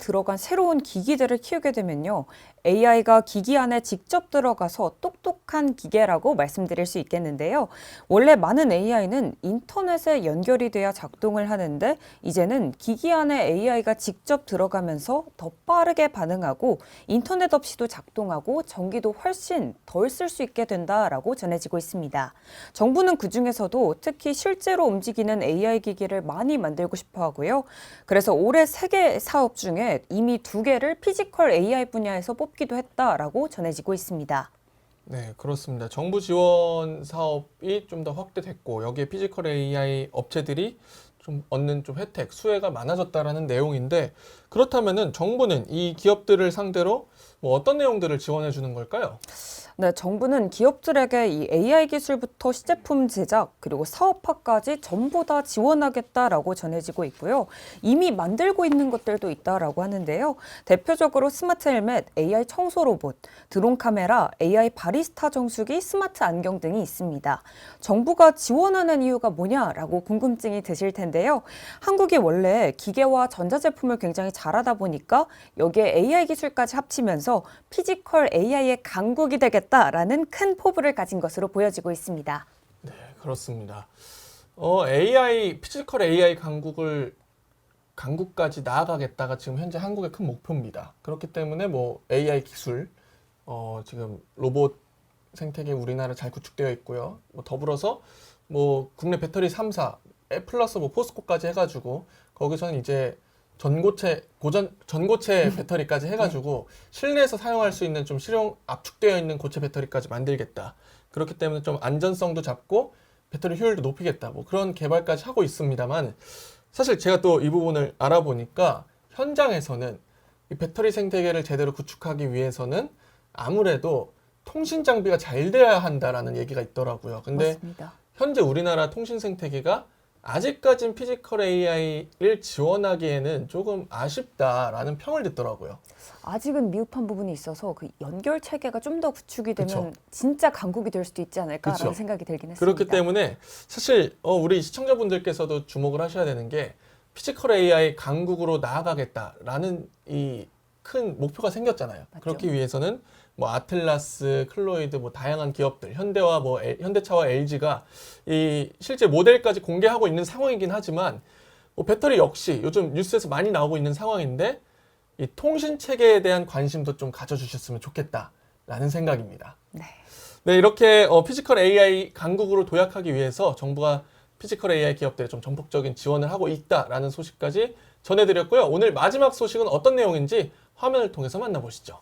들어간 새로운 기기들을 키우게 되면요. AI가 기기 안에 직접 들어가서 똑똑한 기계라고 말씀드릴 수 있겠는데요. 원래 많은 AI는 인터넷에 연결이 돼야 작동을 하는데 이제는 기기 안에 AI가 직접 들어가면서 더 빠르게 반응하고 인터넷 없이도 작동하고 전기도 훨씬 덜 쓸 수 있게 된다라고 전해지고 있습니다. 정부는 그중에서도 특히 실제로 움직이는 AI 기기를 많이 만들고 싶어 하고요. 그래서 올해 3개 사업 중에 이미 2개를 피지컬 AI 분야에서 뽑기도 했다라고 전해지고 있습니다. 네, 그렇습니다. 정부 지원 사업이 좀 더 확대됐고 여기에 피지컬 AI 업체들이 좀 얻는 혜택, 수혜가 많아졌다라는 내용인데 그렇다면은 정부는 이 기업들을 상대로 어떤 내용들을 지원해 주는 걸까요? 네, 정부는 기업들에게 이 AI 기술부터 시제품 제작 그리고 사업화까지 전부 다 지원하겠다라고 전해지고 있고요. 이미 만들고 있는 것들도 있다라고 하는데요. 대표적으로 스마트 헬멧, AI 청소 로봇, 드론 카메라, AI 바리스타 정수기, 스마트 안경 등이 있습니다. 정부가 지원하는 이유가 뭐냐라고 궁금증이 드실 텐데요. 한국이 원래 기계와 전자제품을 굉장히 잘하다 보니까 여기에 AI 기술까지 합치면서 피지컬 AI의 강국이 되겠다라는 큰 포부를 가진 것으로 보여지고 있습니다. 네, 그렇습니다. 피지컬 AI 강국까지 나아가겠다가 지금 현재 한국의 큰 목표입니다. 그렇기 때문에 뭐 AI 기술, 지금 로봇 생태계 우리나라 잘 구축되어 있고요. 뭐 더불어서 뭐 국내 배터리 3사 플러스 뭐 포스코까지 해가지고 거기서는 이제 전고체 배터리까지 해가지고 실내에서 사용할 수 있는 좀 실용 압축되어 있는 고체 배터리까지 만들겠다. 그렇기 때문에 좀 안전성도 잡고 배터리 효율도 높이겠다. 뭐 그런 개발까지 하고 있습니다만 사실 제가 또 이 부분을 알아보니까 현장에서는 이 배터리 생태계를 제대로 구축하기 위해서는 아무래도 통신 장비가 잘 돼야 한다라는 얘기가 있더라고요. 근데 맞습니다. 현재 우리나라 통신 생태계가 아직까진 피지컬 AI를 지원하기에는 조금 아쉽다라는 평을 듣더라고요. 아직은 미흡한 부분이 있어서 그 연결 체계가 좀 더 구축이 되면 그쵸. 진짜 강국이 될 수도 있지 않을까라는 그쵸. 생각이 들긴 했습니다. 그렇기 때문에 사실 우리 시청자분들께서도 주목을 하셔야 되는 게 피지컬 AI 강국으로 나아가겠다라는 이 큰 목표가 생겼잖아요. 맞죠. 그렇기 위해서는 뭐 아틀라스, 클로이드 뭐 다양한 기업들, 현대차와 LG가 이 실제 모델까지 공개하고 있는 상황이긴 하지만 뭐 배터리 역시 요즘 뉴스에서 많이 나오고 있는 상황인데 이 통신 체계에 대한 관심도 좀 가져주셨으면 좋겠다라는 생각입니다. 네. 네, 이렇게 피지컬 AI 강국으로 도약하기 위해서 정부가 피지컬 AI 기업들에 좀 전폭적인 지원을 하고 있다라는 소식까지 전해드렸고요. 오늘 마지막 소식은 어떤 내용인지 화면을 통해서 만나보시죠.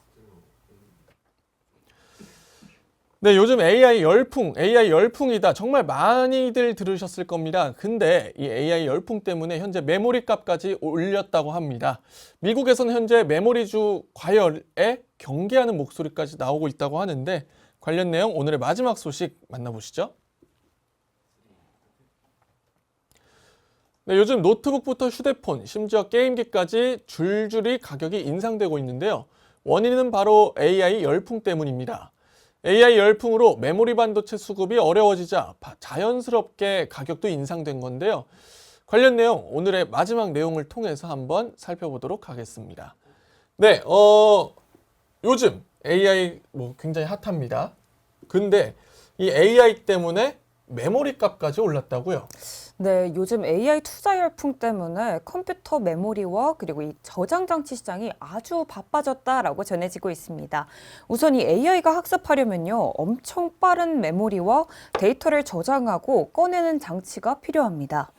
네, 요즘 AI 열풍이다. 정말 많이들 들으셨을 겁니다. 근데 이 AI 열풍 때문에 현재 메모리 값까지 올렸다고 합니다. 미국에서는 현재 메모리주 과열에 경계하는 목소리까지 나오고 있다고 하는데 관련 내용 오늘의 마지막 소식 만나보시죠. 네, 요즘 노트북부터 휴대폰, 심지어 게임기까지 줄줄이 가격이 인상되고 있는데요. 원인은 바로 AI 열풍 때문입니다. AI 열풍으로 메모리 반도체 수급이 어려워지자 자연스럽게 가격도 인상된 건데요. 관련 내용 오늘의 마지막 내용을 통해서 한번 살펴보도록 하겠습니다. 네, 요즘 AI 굉장히 핫합니다. 근데 이 AI 때문에 메모리 값까지 올랐다고요? 네, 요즘 AI 투자 열풍 때문에 컴퓨터 메모리와 그리고 이 저장 장치 시장이 아주 바빠졌다라고 전해지고 있습니다. 우선 이 AI가 학습하려면요, 엄청 빠른 메모리와 데이터를 저장하고 꺼내는 장치가 필요합니다.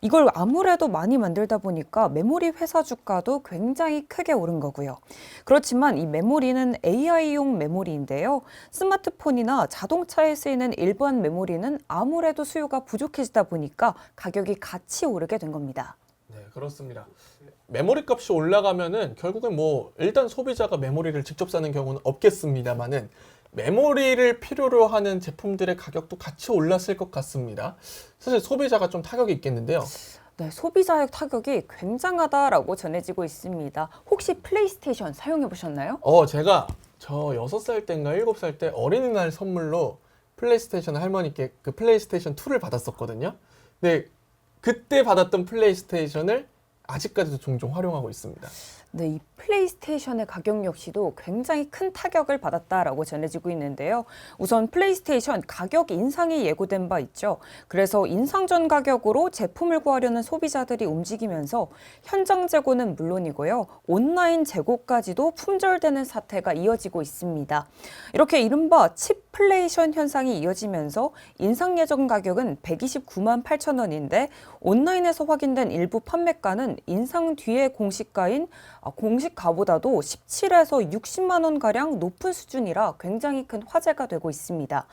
이걸 아무래도 많이 만들다 보니까 메모리 회사 주가도 굉장히 크게 오른 거고요. 그렇지만 이 메모리는 AI용 메모리인데요. 스마트폰이나 자동차에 쓰이는 일반 메모리는 아무래도 수요가 부족해지다 보니까 가격이 같이 오르게 된 겁니다. 네, 그렇습니다. 메모리 값이 올라가면은 결국엔 일단 소비자가 메모리를 직접 사는 경우는 없겠습니다만은 메모리를 필요로 하는 제품들의 가격도 같이 올랐을 것 같습니다. 사실 소비자가 좀 타격이 있겠는데요. 네, 소비자의 타격이 굉장하다라고 전해지고 있습니다. 혹시 플레이스테이션 사용해 보셨나요? 제가 저 6살 때인가 7살 때 어린이날 선물로 플레이스테이션 할머니께 그 플레이스테이션 2를 받았었거든요. 근데 그때 받았던 플레이스테이션을 아직까지도 종종 활용하고 있습니다. 네, 이 플레이스테이션의 가격 역시도 굉장히 큰 타격을 받았다라고 전해지고 있는데요. 우선 플레이스테이션 가격 인상이 예고된 바 있죠. 그래서 인상 전 가격으로 제품을 구하려는 소비자들이 움직이면서 현장 재고는 물론이고요. 온라인 재고까지도 품절되는 사태가 이어지고 있습니다. 이렇게 이른바 칩플레이션 현상이 이어지면서 인상 예정 가격은 129만 8천 원인데 온라인에서 확인된 일부 판매가는 인상 뒤의 공시가인 공시가보다도 17에서 60만 원 가량 높은 수준이라 굉장히 큰 화제가 되고 있습니다.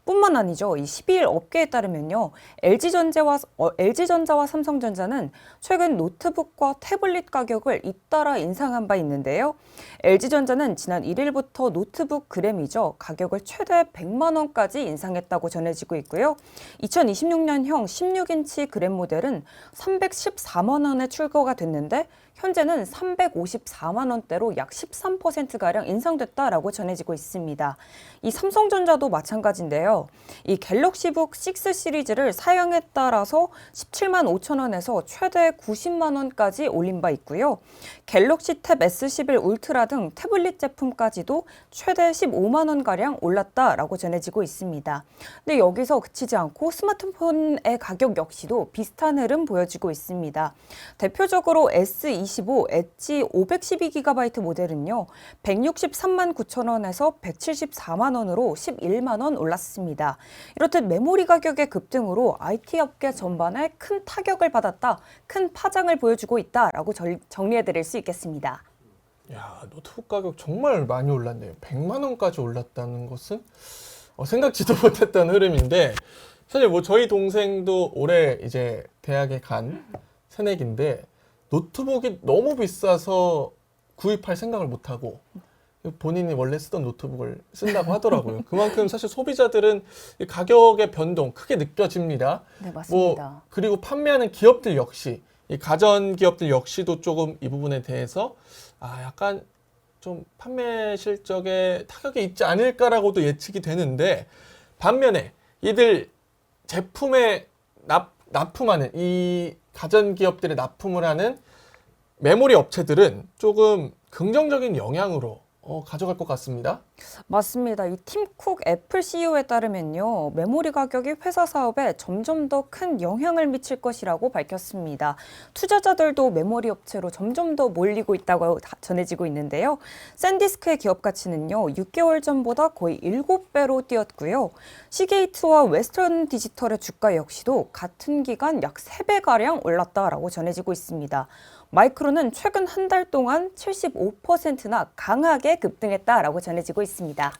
뿐만 아니죠. 이 12일 업계에 따르면요. LG전자와 삼성전자는 최근 노트북과 태블릿 가격을 잇따라 인상한 바 있는데요. LG전자는 지난 1일부터 노트북 그램이죠. 가격을 최대 100만 원까지 인상했다고 전해지고 있고요. 2026년형 16인치 그램 모델은 314만 원에 출고가 됐는데 현재는 354만 원대로 약 13%가량 인상됐다라고 전해지고 있습니다. 이 삼성전자도 마찬가지인데요. 이 갤럭시북 6 시리즈를 사양에 따라서 17만 5천 원에서 최대 90만 원까지 올린 바 있고요. 갤럭시 탭 S11 울트라 등 태블릿 제품까지도 최대 15만 원가량 올랐다라고 전해지고 있습니다. 근데 여기서 그치지 않고 스마트폰의 가격 역시도 비슷한 흐름 보여지고 있습니다. 대표적으로 S25 엣지 512GB 모델은요. 163만 9천 원에서 174만 원으로 11만 원 올랐습니다. 이렇듯 메모리 가격의 급등으로 IT 업계 전반에 큰 타격을 받았다, 큰 파장을 보여주고 있다라고 정리해드릴 수 있겠습니다. 야, 노트북 가격 정말 많이 올랐네요. 100만 원까지 올랐다는 것은 생각지도 못했던 흐름인데, 사실 뭐 저희 동생도 올해 이제 대학에 간 새내기인데 노트북이 너무 비싸서 구입할 생각을 못하고 본인이 원래 쓰던 노트북을 쓴다고 하더라고요. 그만큼 사실 소비자들은 이 가격의 변동 크게 느껴집니다. 네, 맞습니다. 그리고 판매하는 기업들 역시, 이 가전 기업들 역시도 조금 이 부분에 대해서 약간 좀 판매 실적에 타격이 있지 않을까라고도 예측이 되는데, 반면에 이들 제품에 납품하는 이 가전 기업들의 납품을 하는 메모리 업체들은 조금 긍정적인 영향으로 가져갈 것 같습니다. 맞습니다. 이 팀쿡 애플 CEO에 따르면요. 메모리 가격이 회사 사업에 점점 더 큰 영향을 미칠 것이라고 밝혔습니다. 투자자들도 메모리 업체로 점점 더 몰리고 있다고 전해지고 있는데요. 샌디스크의 기업 가치는요. 6개월 전보다 거의 7배로 뛰었고요. 시게이트와 웨스턴 디지털의 주가 역시도 같은 기간 약 3배가량 올랐다라고 전해지고 있습니다. 마이크론은 최근 한 달 동안 75%나 강하게 급등했다라고 전해지고 있습니다.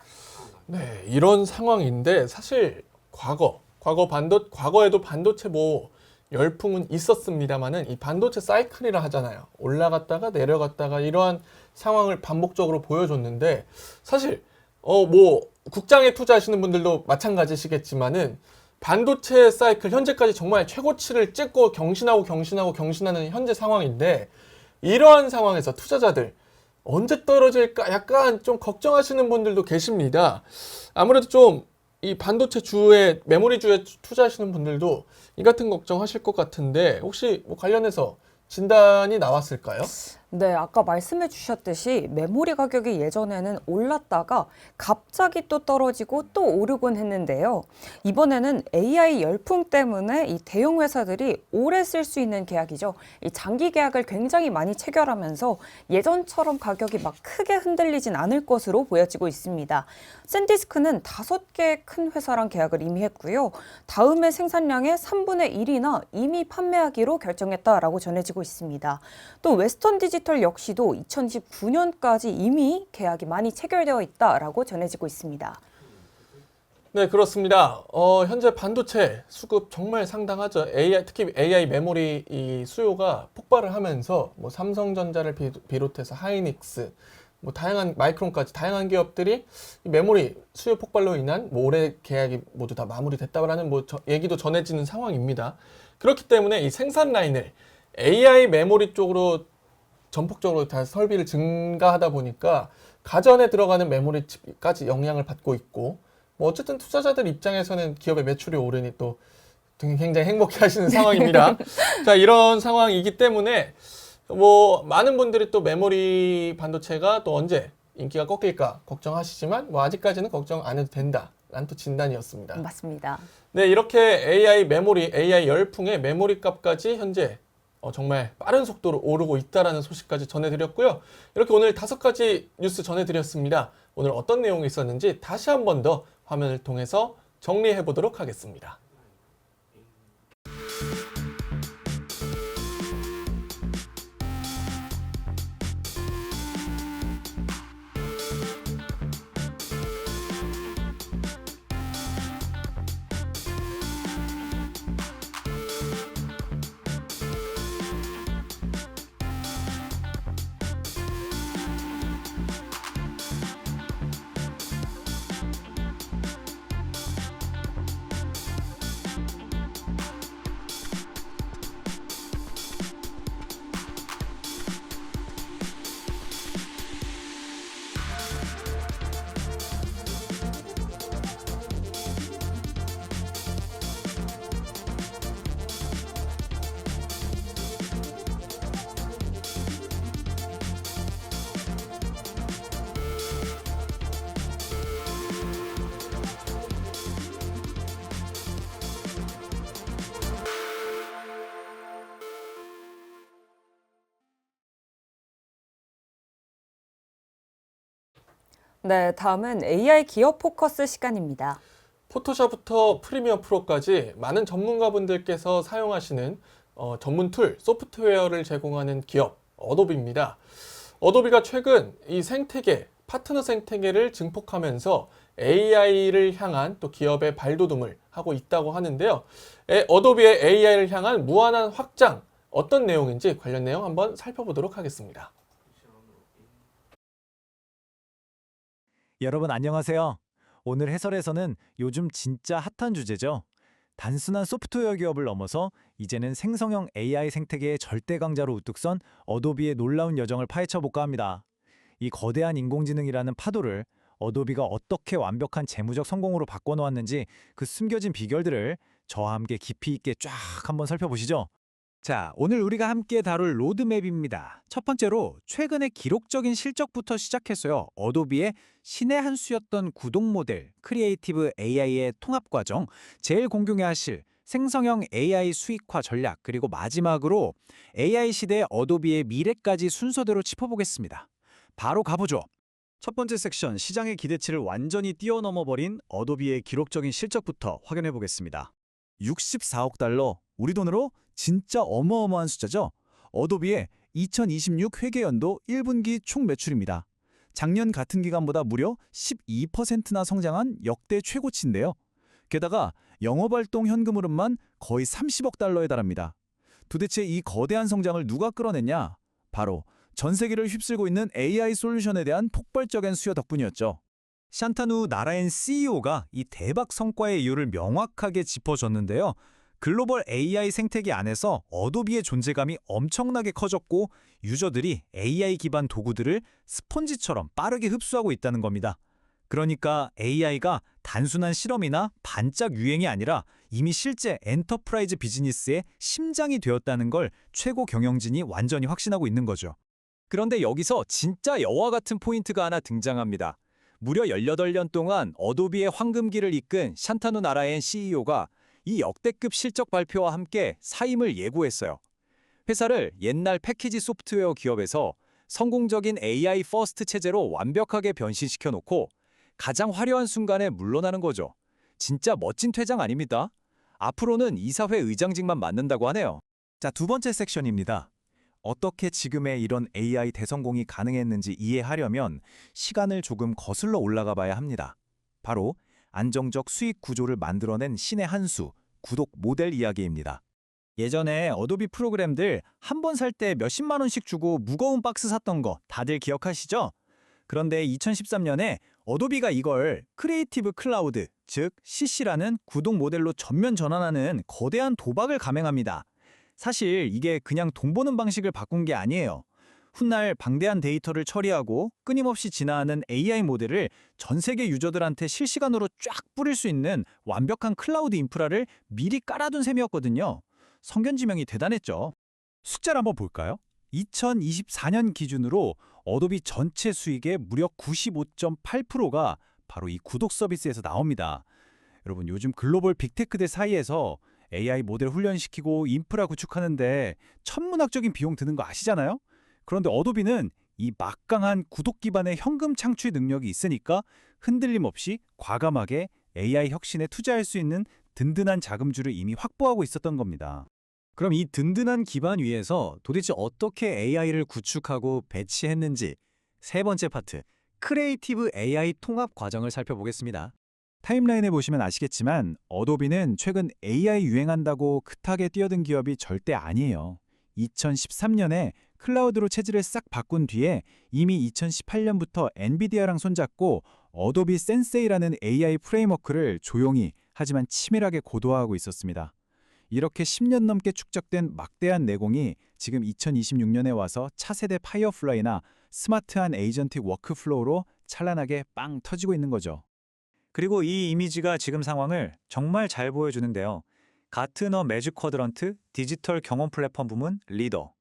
네, 이런 상황인데 사실 과거에도 반도체 열풍은 있었습니다만은 이 반도체 사이클이라 하잖아요. 올라갔다가 내려갔다가 이러한 상황을 반복적으로 보여줬는데, 사실 국장에 투자하시는 분들도 마찬가지시겠지만은 반도체 사이클 현재까지 정말 최고치를 찍고 경신하는 현재 상황인데, 이러한 상황에서 투자자들 언제 떨어질까 약간 좀 걱정하시는 분들도 계십니다. 아무래도 좀 이 반도체 주에, 메모리 주에 투자하시는 분들도 이 같은 걱정하실 것 같은데, 혹시 뭐 관련해서 진단이 나왔을까요? 네, 아까 말씀해 주셨듯이 메모리 가격이 예전에는 올랐다가 갑자기 또 떨어지고 또 오르곤 했는데요. 이번에는 AI 열풍 때문에 이 대형 회사들이 오래 쓸 수 있는 계약이죠. 이 장기 계약을 굉장히 많이 체결하면서 예전처럼 가격이 막 크게 흔들리진 않을 것으로 보여지고 있습니다. 샌디스크는 5개의 큰 회사랑 계약을 이미 했고요. 다음해 생산량의 3분의 1이나 이미 판매하기로 결정했다라고 전해지고 있습니다. 또 웨스턴 디지털 역시도 2019년까지 이미 계약이 많이 체결되어 있다라고 전해지고 있습니다. 네, 그렇습니다. 현재 반도체 수급 정말 상당하죠. 특히 AI 메모리 이 수요가 폭발을 하면서 뭐 삼성전자를 비롯해서 하이닉스, 뭐 다양한 마이크론까지 다양한 기업들이 메모리 수요 폭발로 인한 뭐 올해 계약이 모두 다 마무리됐다라는 얘기도 전해지는 상황입니다. 그렇기 때문에 이 생산 라인을 AI 메모리 쪽으로 전폭적으로 다 설비를 증가하다 보니까 가전에 들어가는 메모리 칩까지 영향을 받고 있고, 뭐 어쨌든 투자자들 입장에서는 기업의 매출이 오르니 또 굉장히 행복해 하시는 상황입니다. 자, 이런 상황이기 때문에 뭐 많은 분들이 또 메모리 반도체가 또 언제 인기가 꺾일까 걱정하시지만 뭐 아직까지는 걱정 안 해도 된다 라는 또 진단이었습니다. 맞습니다. 네, 이렇게 AI 열풍의 메모리 값까지 현재 정말 빠른 속도로 오르고 있다라는 소식까지 전해드렸고요. 이렇게 오늘 5가지 뉴스 전해드렸습니다. 오늘 어떤 내용이 있었는지 다시 한 번 더 화면을 통해서 정리해 보도록 하겠습니다. 네, 다음은 AI 기업 포커스 시간입니다. 포토샵부터 프리미어 프로까지 많은 전문가분들께서 사용하시는 전문 툴, 소프트웨어를 제공하는 기업, 어도비입니다. 어도비가 최근 이 생태계, 파트너 생태계를 증폭하면서 AI를 향한 또 기업의 발돋움을 하고 있다고 하는데요. 어도비의 AI를 향한 무한한 확장, 어떤 내용인지 관련 내용 한번 살펴보도록 하겠습니다. 여러분 안녕하세요. 오늘 해설에서는 요즘 진짜 핫한 주제죠. 단순한 소프트웨어 기업을 넘어서 이제는 생성형 AI 생태계의 절대 강자로 우뚝 선 어도비의 놀라운 여정을 파헤쳐 볼까 합니다. 이 거대한 인공지능이라는 파도를 어도비가 어떻게 완벽한 재무적 성공으로 바꿔놓았는지 그 숨겨진 비결들을 저와 함께 깊이 있게 쫙 한번 살펴보시죠. 자, 오늘 우리가 함께 다룰 로드맵입니다. 첫 번째로 최근의 기록적인 실적부터 시작했어요. 어도비의 신의 한 수였던 구독 모델, 크리에이티브 AI의 통합 과정, 제일 공경해야 하실 생성형 AI 수익화 전략, 그리고 마지막으로 AI 시대 어도비의 미래까지 순서대로 짚어보겠습니다. 바로 가보죠. 첫 번째 섹션, 시장의 기대치를 완전히 뛰어넘어버린 어도비의 기록적인 실적부터 확인해 보겠습니다. 64억 달러, 우리 돈으로 진짜 어마어마한 숫자죠. 어도비의 2026 회계연도 1분기 총 매출입니다. 작년 같은 기간보다 무려 12%나 성장한 역대 최고치인데요. 게다가 영업활동 현금 흐름만 거의 30억 달러에 달합니다. 도대체 이 거대한 성장을 누가 끌어냈냐? 바로 전 세계를 휩쓸고 있는 AI 솔루션에 대한 폭발적인 수요 덕분이었죠. 샨타누 나라엔 CEO가 이 대박 성과의 이유를 명확하게 짚어줬는데요. 글로벌 AI 생태계 안에서 어도비의 존재감이 엄청나게 커졌고 유저들이 AI 기반 도구들을 스폰지처럼 빠르게 흡수하고 있다는 겁니다. 그러니까 AI가 단순한 실험이나 반짝 유행이 아니라 이미 실제 엔터프라이즈 비즈니스의 심장이 되었다는 걸 최고 경영진이 완전히 확신하고 있는 거죠. 그런데 여기서 진짜 여와 같은 포인트가 하나 등장합니다. 무려 18년 동안 어도비의 황금기를 이끈 샨타누 나라엔 CEO가 이 역대급 실적 발표와 함께 사임을 예고했어요. 회사를 옛날 패키지 소프트웨어 기업에서 성공적인 AI 퍼스트 체제로 완벽하게 변신시켜 놓고 가장 화려한 순간에 물러나는 거죠. 진짜 멋진 퇴장 아닙니다. 앞으로는 이사회 의장직만 맡는다고 하네요. 자, 두 번째 섹션입니다. 어떻게 지금의 이런 AI 대성공이 가능했는지 이해하려면 시간을 조금 거슬러 올라가 봐야 합니다. 바로 안정적 수익 구조를 만들어낸 신의 한 수, 구독 모델 이야기입니다. 예전에 어도비 프로그램들 한 번 살 때 몇십만 원씩 주고 무거운 박스 샀던 거 다들 기억하시죠? 그런데 2013년에 어도비가 이걸 크리에이티브 클라우드, 즉 CC라는 구독 모델로 전면 전환하는 거대한 도박을 감행합니다. 사실 이게 그냥 돈 버는 방식을 바꾼 게 아니에요. 훗날 방대한 데이터를 처리하고 끊임없이 진화하는 AI 모델을 전 세계 유저들한테 실시간으로 쫙 뿌릴 수 있는 완벽한 클라우드 인프라를 미리 깔아둔 셈이었거든요. 성견지명이 대단했죠. 숫자를 한번 볼까요? 2024년 기준으로 어도비 전체 수익의 무려 95.8%가 바로 이 구독 서비스에서 나옵니다. 여러분, 요즘 글로벌 빅테크들 사이에서 AI 모델 훈련시키고 인프라 구축하는데 천문학적인 비용 드는 거 아시잖아요? 그런데 어도비는 이 막강한 구독 기반의 현금 창출 능력이 있으니까 흔들림 없이 과감하게 AI 혁신에 투자할 수 있는 든든한 자금줄을 이미 확보하고 있었던 겁니다. 그럼 이 든든한 기반 위에서 도대체 어떻게 AI를 구축하고 배치했는지 세 번째 파트, 크리에이티브 AI 통합 과정을 살펴보겠습니다. 타임라인에 보시면 아시겠지만 어도비는 최근 AI 유행한다고 급하게 뛰어든 기업이 절대 아니에요. 2013년에 클라우드로 체질을 싹 바꾼 뒤에 이미 2018년부터 엔비디아랑 손잡고 어도비 센세이라는 AI 프레임워크를 조용히 하지만 치밀하게 고도화하고 있었습니다. 이렇게 10년 넘게 축적된 막대한 내공이 지금 2026년에 와서 차세대 파이어플라이나 스마트한 에이전틱 워크플로우로 찬란하게 빵 터지고 있는 거죠. 그리고 이 이미지가 지금 상황을 정말 잘 보여주는데요. 가트너 매직 쿼드런트 디지털 경험 플랫폼 부문 리더.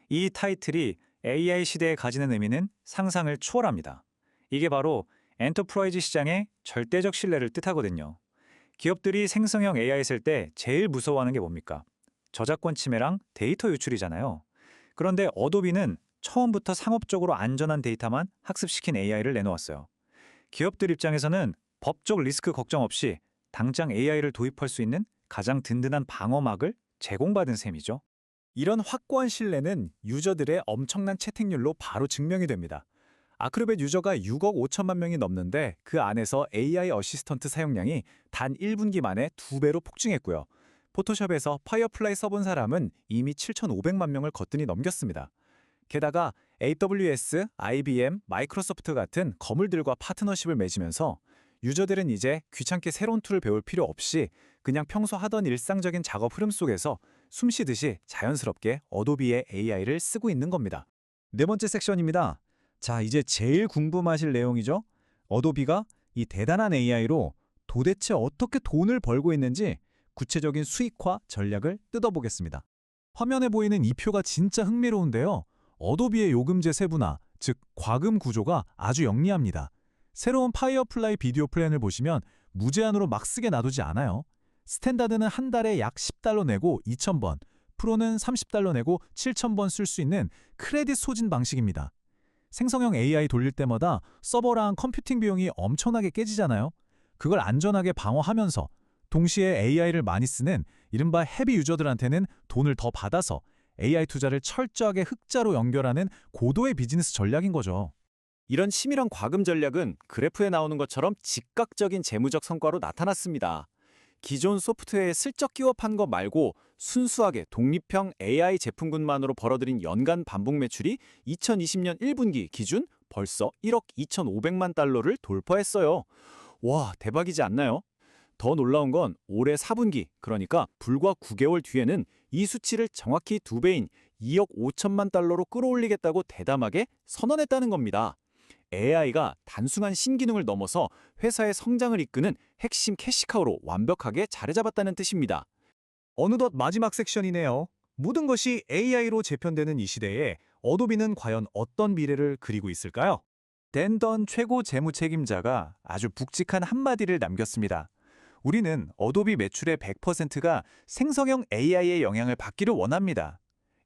이 타이틀이 AI 시대에 가지는 의미는 상상을 초월합니다. 이게 바로 엔터프라이즈 시장의 절대적 신뢰를 뜻하거든요. 기업들이 생성형 AI 쓸 때 제일 무서워하는 게 뭡니까? 저작권 침해랑 데이터 유출이잖아요. 그런데 어도비는 처음부터 상업적으로 안전한 데이터만 학습시킨 AI를 내놓았어요. 기업들 입장에서는 법적 리스크 걱정 없이 당장 AI를 도입할 수 있는 가장 든든한 방어막을 제공받은 셈이죠. 이런 확고한 신뢰는 유저들의 엄청난 채택률로 바로 증명이 됩니다. 아크로벳 유저가 6억 5천만 명이 넘는데 그 안에서 AI 어시스턴트 사용량이 단 1분기 만에 2배로 폭증했고요. 포토샵에서 파이어플라이 써본 사람은 이미 7,500만 명을 거뜬히 넘겼습니다. 게다가 AWS, IBM, 마이크로소프트 같은 거물들과 파트너십을 맺으면서 유저들은 이제 귀찮게 새로운 툴을 배울 필요 없이 그냥 평소 하던 일상적인 작업 흐름 속에서 숨쉬듯이 자연스럽게 어도비의 AI를 쓰고 있는 겁니다. 네 번째 섹션입니다. 자, 이제 제일 궁금하실 내용이죠. 어도비가 이 대단한 AI로 도대체 어떻게 돈을 벌고 있는지 구체적인 수익화 전략을 뜯어보겠습니다. 화면에 보이는 이 표가 진짜 흥미로운데요. 어도비의 요금제 세분화, 즉 과금 구조가 아주 영리합니다. 새로운 파이어플라이 비디오 플랜을 보시면 무제한으로 막 쓰게 놔두지 않아요. 스탠다드는 한 달에 약 $10 내고 2,000번, 프로는 $30 내고 7,000번 쓸 수 있는 크레딧 소진 방식입니다. 생성형 AI 돌릴 때마다 서버랑 컴퓨팅 비용이 엄청나게 깨지잖아요. 그걸 안전하게 방어하면서 동시에 AI를 많이 쓰는 이른바 헤비 유저들한테는 돈을 더 받아서 AI 투자를 철저하게 흑자로 연결하는 고도의 비즈니스 전략인 거죠. 이런 치밀한 과금 전략은 그래프에 나오는 것처럼 즉각적인 재무적 성과로 나타났습니다. 기존 소프트웨어에 슬쩍 끼워 판 것 말고 순수하게 독립형 AI 제품군만으로 벌어들인 연간 반복 매출이 2020년 1분기 기준 벌써 1억 2,500만 달러를 돌파했어요. 와, 대박이지 않나요? 더 놀라운 건 올해 4분기, 그러니까 불과 9개월 뒤에는 이 수치를 정확히 2배인 2억 5천만 달러로 끌어올리겠다고 대담하게 선언했다는 겁니다. AI가 단순한 신기능을 넘어서 회사의 성장을 이끄는 핵심 캐시카우로 완벽하게 자리 잡았다는 뜻입니다. 어느덧 마지막 섹션이네요. 모든 것이 AI로 재편되는 이 시대에 어도비는 과연 어떤 미래를 그리고 있을까요? 댄던 최고 재무 책임자가 아주 묵직한 한마디를 남겼습니다. 우리는 어도비 매출의 100%가 생성형 AI의 영향을 받기를 원합니다.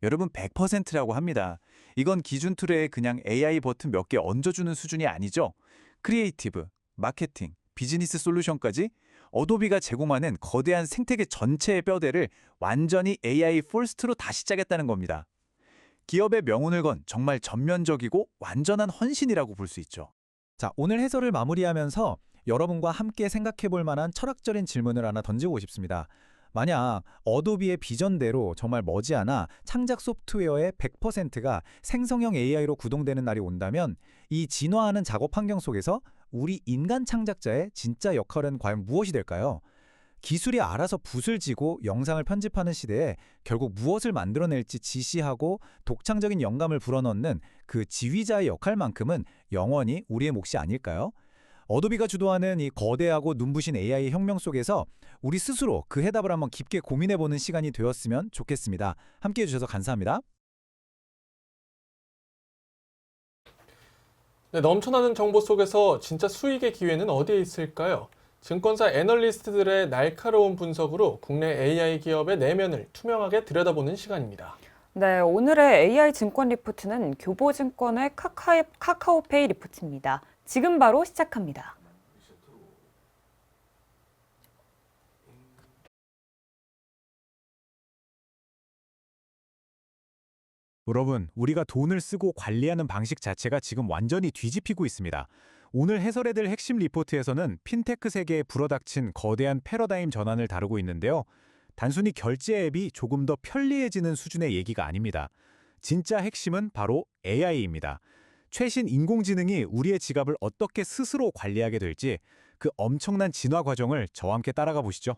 여러분 100%라고 합니다. 이건 기준 툴에 그냥 AI 버튼 몇 개 얹어주는 수준이 아니죠. 크리에이티브, 마케팅, 비즈니스 솔루션까지 어도비가 제공하는 거대한 생태계 전체의 뼈대를 완전히 AI 퍼스트로 다시 짜겠다는 겁니다. 기업의 명운을 건 정말 전면적이고 완전한 헌신이라고 볼 수 있죠. 자, 오늘 해설을 마무리하면서 여러분과 함께 생각해 볼 만한 철학적인 질문을 하나 던지고 싶습니다. 만약 어도비의 비전대로 정말 머지않아 창작 소프트웨어의 100%가 생성형 AI로 구동되는 날이 온다면 이 진화하는 작업 환경 속에서 우리 인간 창작자의 진짜 역할은 과연 무엇이 될까요? 기술이 알아서 붓을 쥐고 영상을 편집하는 시대에 결국 무엇을 만들어낼지 지시하고 독창적인 영감을 불어넣는 그 지휘자의 역할만큼은 영원히 우리의 몫이 아닐까요? 어도비가 주도하는 이 거대하고 눈부신 AI 혁명 속에서 우리 스스로 그 해답을 한번 깊게 고민해보는 시간이 되었으면 좋겠습니다. 함께해 주셔서 감사합니다. 네, 넘쳐나는 정보 속에서 진짜 수익의 기회는 어디에 있을까요? 증권사 애널리스트들의 날카로운 분석으로 국내 AI 기업의 내면을 투명하게 들여다보는 시간입니다. 네, 오늘의 AI 증권 리포트는 교보증권의 카카오페이 리포트입니다. 지금 바로 시작합니다. 여러분, 우리가 돈을 쓰고 관리하는 방식 자체가 지금 완전히 뒤집히고 있습니다. 오늘 해설해드릴 핵심 리포트에서는 핀테크 세계에 불어닥친 거대한 패러다임 전환을 다루고 있는데요. 단순히 결제 앱이 조금 더 편리해지는 수준의 얘기가 아닙니다. 진짜 핵심은 바로 AI입니다. 최신 인공지능이 우리의 지갑을 어떻게 스스로 관리하게 될지 그 엄청난 진화 과정을 저와 함께 따라가 보시죠.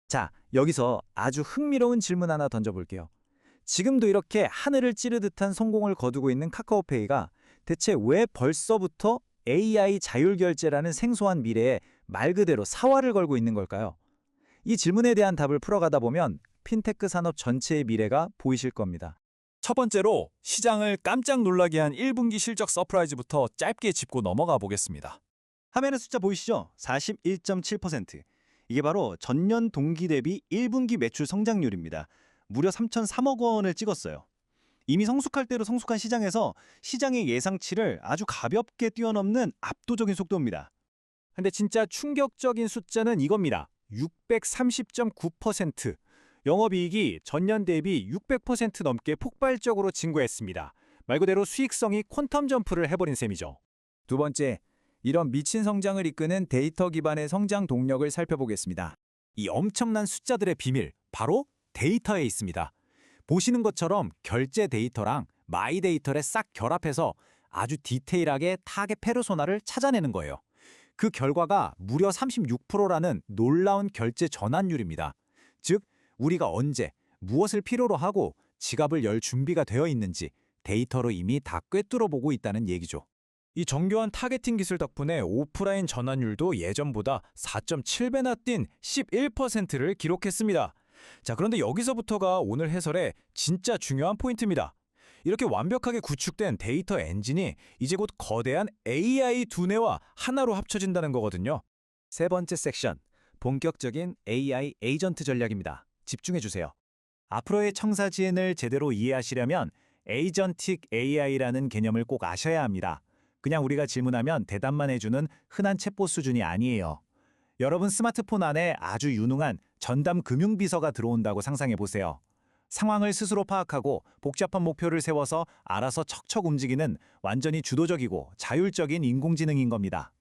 자, 여기서 아주 흥미로운 질문 하나 던져볼게요. 지금도 이렇게 하늘을 찌르듯한 성공을 거두고 있는 카카오페이가 대체 왜 벌써부터 AI 자율결제라는 생소한 미래에 말 그대로 사활을 걸고 있는 걸까요? 이 질문에 대한 답을 풀어가다 보면 핀테크 산업 전체의 미래가 보이실 겁니다. 첫 번째로 시장을 깜짝 놀라게 한 1분기 실적 서프라이즈부터 짧게 짚고 넘어가 보겠습니다. 화면에 숫자 보이시죠? 41.7%. 이게 바로 전년 동기 대비 1분기 매출 성장률입니다. 무려 3,003억 원을 찍었어요. 이미 성숙할 대로 성숙한 시장에서 시장의 예상치를 아주 가볍게 뛰어넘는 압도적인 속도입니다. 근데 진짜 충격적인 숫자는 이겁니다. 630.9%. 영업이익이 전년 대비 600% 넘게 폭발적으로 증가했습니다. 말 그대로 수익성이 퀀텀 점프를 해버린 셈이죠. 두 번째, 이런 미친 성장을 이끄는 데이터 기반의 성장 동력을 살펴보겠습니다. 이 엄청난 숫자들의 비밀, 바로 데이터에 있습니다. 보시는 것처럼 결제 데이터랑 마이 데이터를 싹 결합해서 아주 디테일하게 타겟 페르소나를 찾아내는 거예요. 그 결과가 무려 36%라는 놀라운 결제 전환율입니다. 즉, 우리가 언제, 무엇을 필요로 하고 지갑을 열 준비가 되어 있는지 데이터로 이미 다 꿰뚫어보고 있다는 얘기죠. 이 정교한 타겟팅 기술 덕분에 오프라인 전환율도 예전보다 4.7배나 뛴 11%를 기록했습니다. 자, 그런데 여기서부터가 오늘 해설의 진짜 중요한 포인트입니다. 이렇게 완벽하게 구축된 데이터 엔진이 이제 곧 거대한 AI 두뇌와 하나로 합쳐진다는 거거든요. 세 번째 섹션, 본격적인 AI 에이전트 전략입니다. 집중해주세요. 앞으로의 청사지엔을 제대로 이해하시려면 에이전틱 AI라는 개념을 꼭 아셔야 합니다. 그냥 우리가 질문하면 대답만 해주는 흔한 챗봇 수준이 아니에요. 여러분 스마트폰 안에 아주 유능한 전담 금융비서가 들어온다고 상상해보세요. 상황을 스스로 파악하고 복잡한 목표를 세워서 알아서 척척 움직이는 완전히 주도적이고 자율적인 인공지능인 겁니다.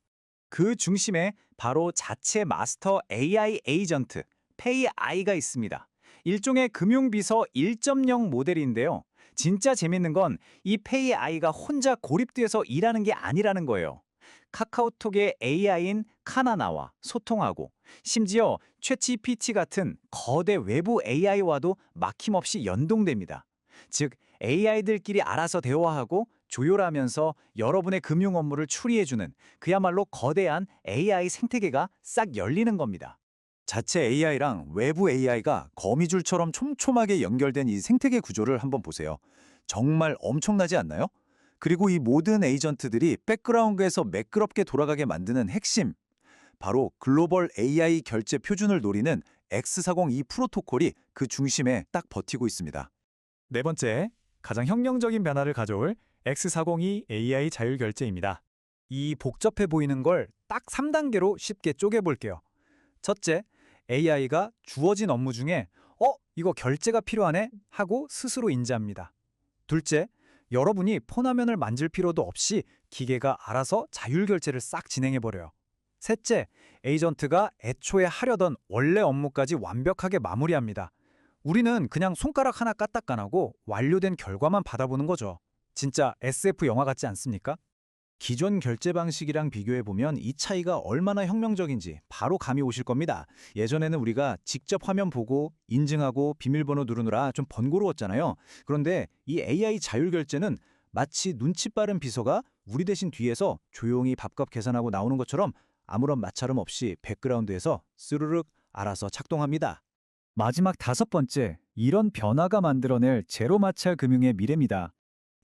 그 중심에 바로 자체 마스터 AI 에이전트, 페이아이가 있습니다. 일종의 금융비서 1.0 모델인데요. 진짜 재밌는 건 이 페이아이가 혼자 고립돼서 일하는 게 아니라는 거예요. 카카오톡의 AI인 카나나와 소통하고 심지어 챗GPT 같은 거대 외부 AI와도 막힘없이 연동됩니다. 즉 AI들끼리 알아서 대화하고 조율하면서 여러분의 금융 업무를 추리해주는 그야말로 거대한 AI 생태계가 싹 열리는 겁니다. 자체 AI랑 외부 AI가 거미줄처럼 촘촘하게 연결된 이 생태계 구조를 한번 보세요. 정말 엄청나지 않나요? 그리고 이 모든 에이전트들이 백그라운드에서 매끄럽게 돌아가게 만드는 핵심, 바로 글로벌 AI 결제 표준을 노리는 X402 프로토콜이 그 중심에 딱 버티고 있습니다. 네 번째, 가장 혁명적인 변화를 가져올 X402 AI 자율결제입니다. 이 복잡해 보이는 걸 딱 3단계로 쉽게 쪼개볼게요. 첫째, AI가 주어진 업무 중에 이거 결제가 필요하네 하고 스스로 인지합니다. 둘째, 여러분이 폰화면을 만질 필요도 없이 기계가 알아서 자율결제를 싹 진행해버려요. 셋째, 에이전트가 애초에 하려던 원래 업무까지 완벽하게 마무리합니다. 우리는 그냥 손가락 하나 까딱 안 하고 완료된 결과만 받아보는 거죠. 진짜 SF 영화 같지 않습니까? 기존 결제 방식이랑 비교해보면 이 차이가 얼마나 혁명적인지 바로 감이 오실 겁니다. 예전에는 우리가 직접 화면 보고 인증하고 비밀번호 누르느라 좀 번거로웠잖아요. 그런데 이 AI 자율결제는 마치 눈치 빠른 비서가 우리 대신 뒤에서 조용히 밥값 계산하고 나오는 것처럼 아무런 마찰음 없이 백그라운드에서 스르륵 알아서 작동합니다. 마지막 다섯 번째, 이런 변화가 만들어낼 제로 마찰 금융의 미래입니다.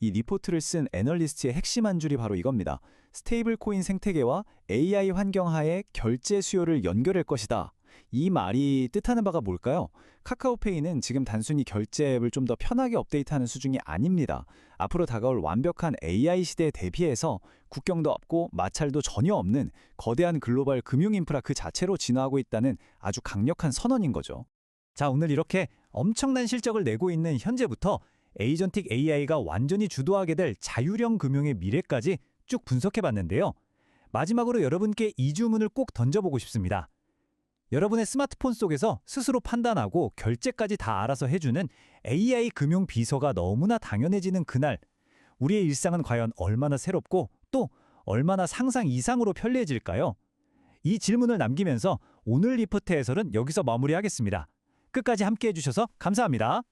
이 리포트를 쓴 애널리스트의 핵심 한 줄이 바로 이겁니다. 스테이블 코인 생태계와 AI 환경 하에 결제 수요를 연결할 것이다. 이 말이 뜻하는 바가 뭘까요? 카카오페이는 지금 단순히 결제 앱을 좀 더 편하게 업데이트하는 수준이 아닙니다. 앞으로 다가올 완벽한 AI 시대에 대비해서 국경도 없고 마찰도 전혀 없는 거대한 글로벌 금융 인프라 그 자체로 진화하고 있다는 아주 강력한 선언인 거죠. 자, 오늘 이렇게 엄청난 실적을 내고 있는 현재부터 에이전틱 AI가 완전히 주도하게 될 자율형 금융의 미래까지 쭉 분석해봤는데요. 마지막으로 여러분께 이 주문을 꼭 던져보고 싶습니다. 여러분의 스마트폰 속에서 스스로 판단하고 결제까지 다 알아서 해주는 AI 금융 비서가 너무나 당연해지는 그날, 우리의 일상은 과연 얼마나 새롭고 또 얼마나 상상 이상으로 편리해질까요? 이 질문을 남기면서 오늘 리포트 해설은 여기서 마무리하겠습니다. 끝까지 함께해 주셔서 감사합니다.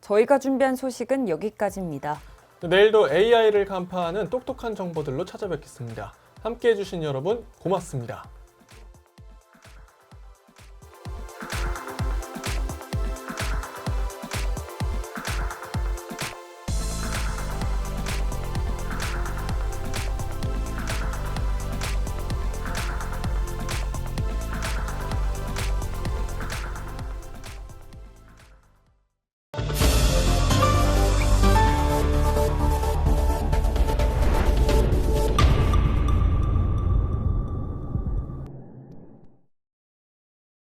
저희가 준비한 소식은 여기까지입니다. 내일도 AI를 간파하는 똑똑한 정보들로 찾아뵙겠습니다. 함께해 주신 여러분 고맙습니다.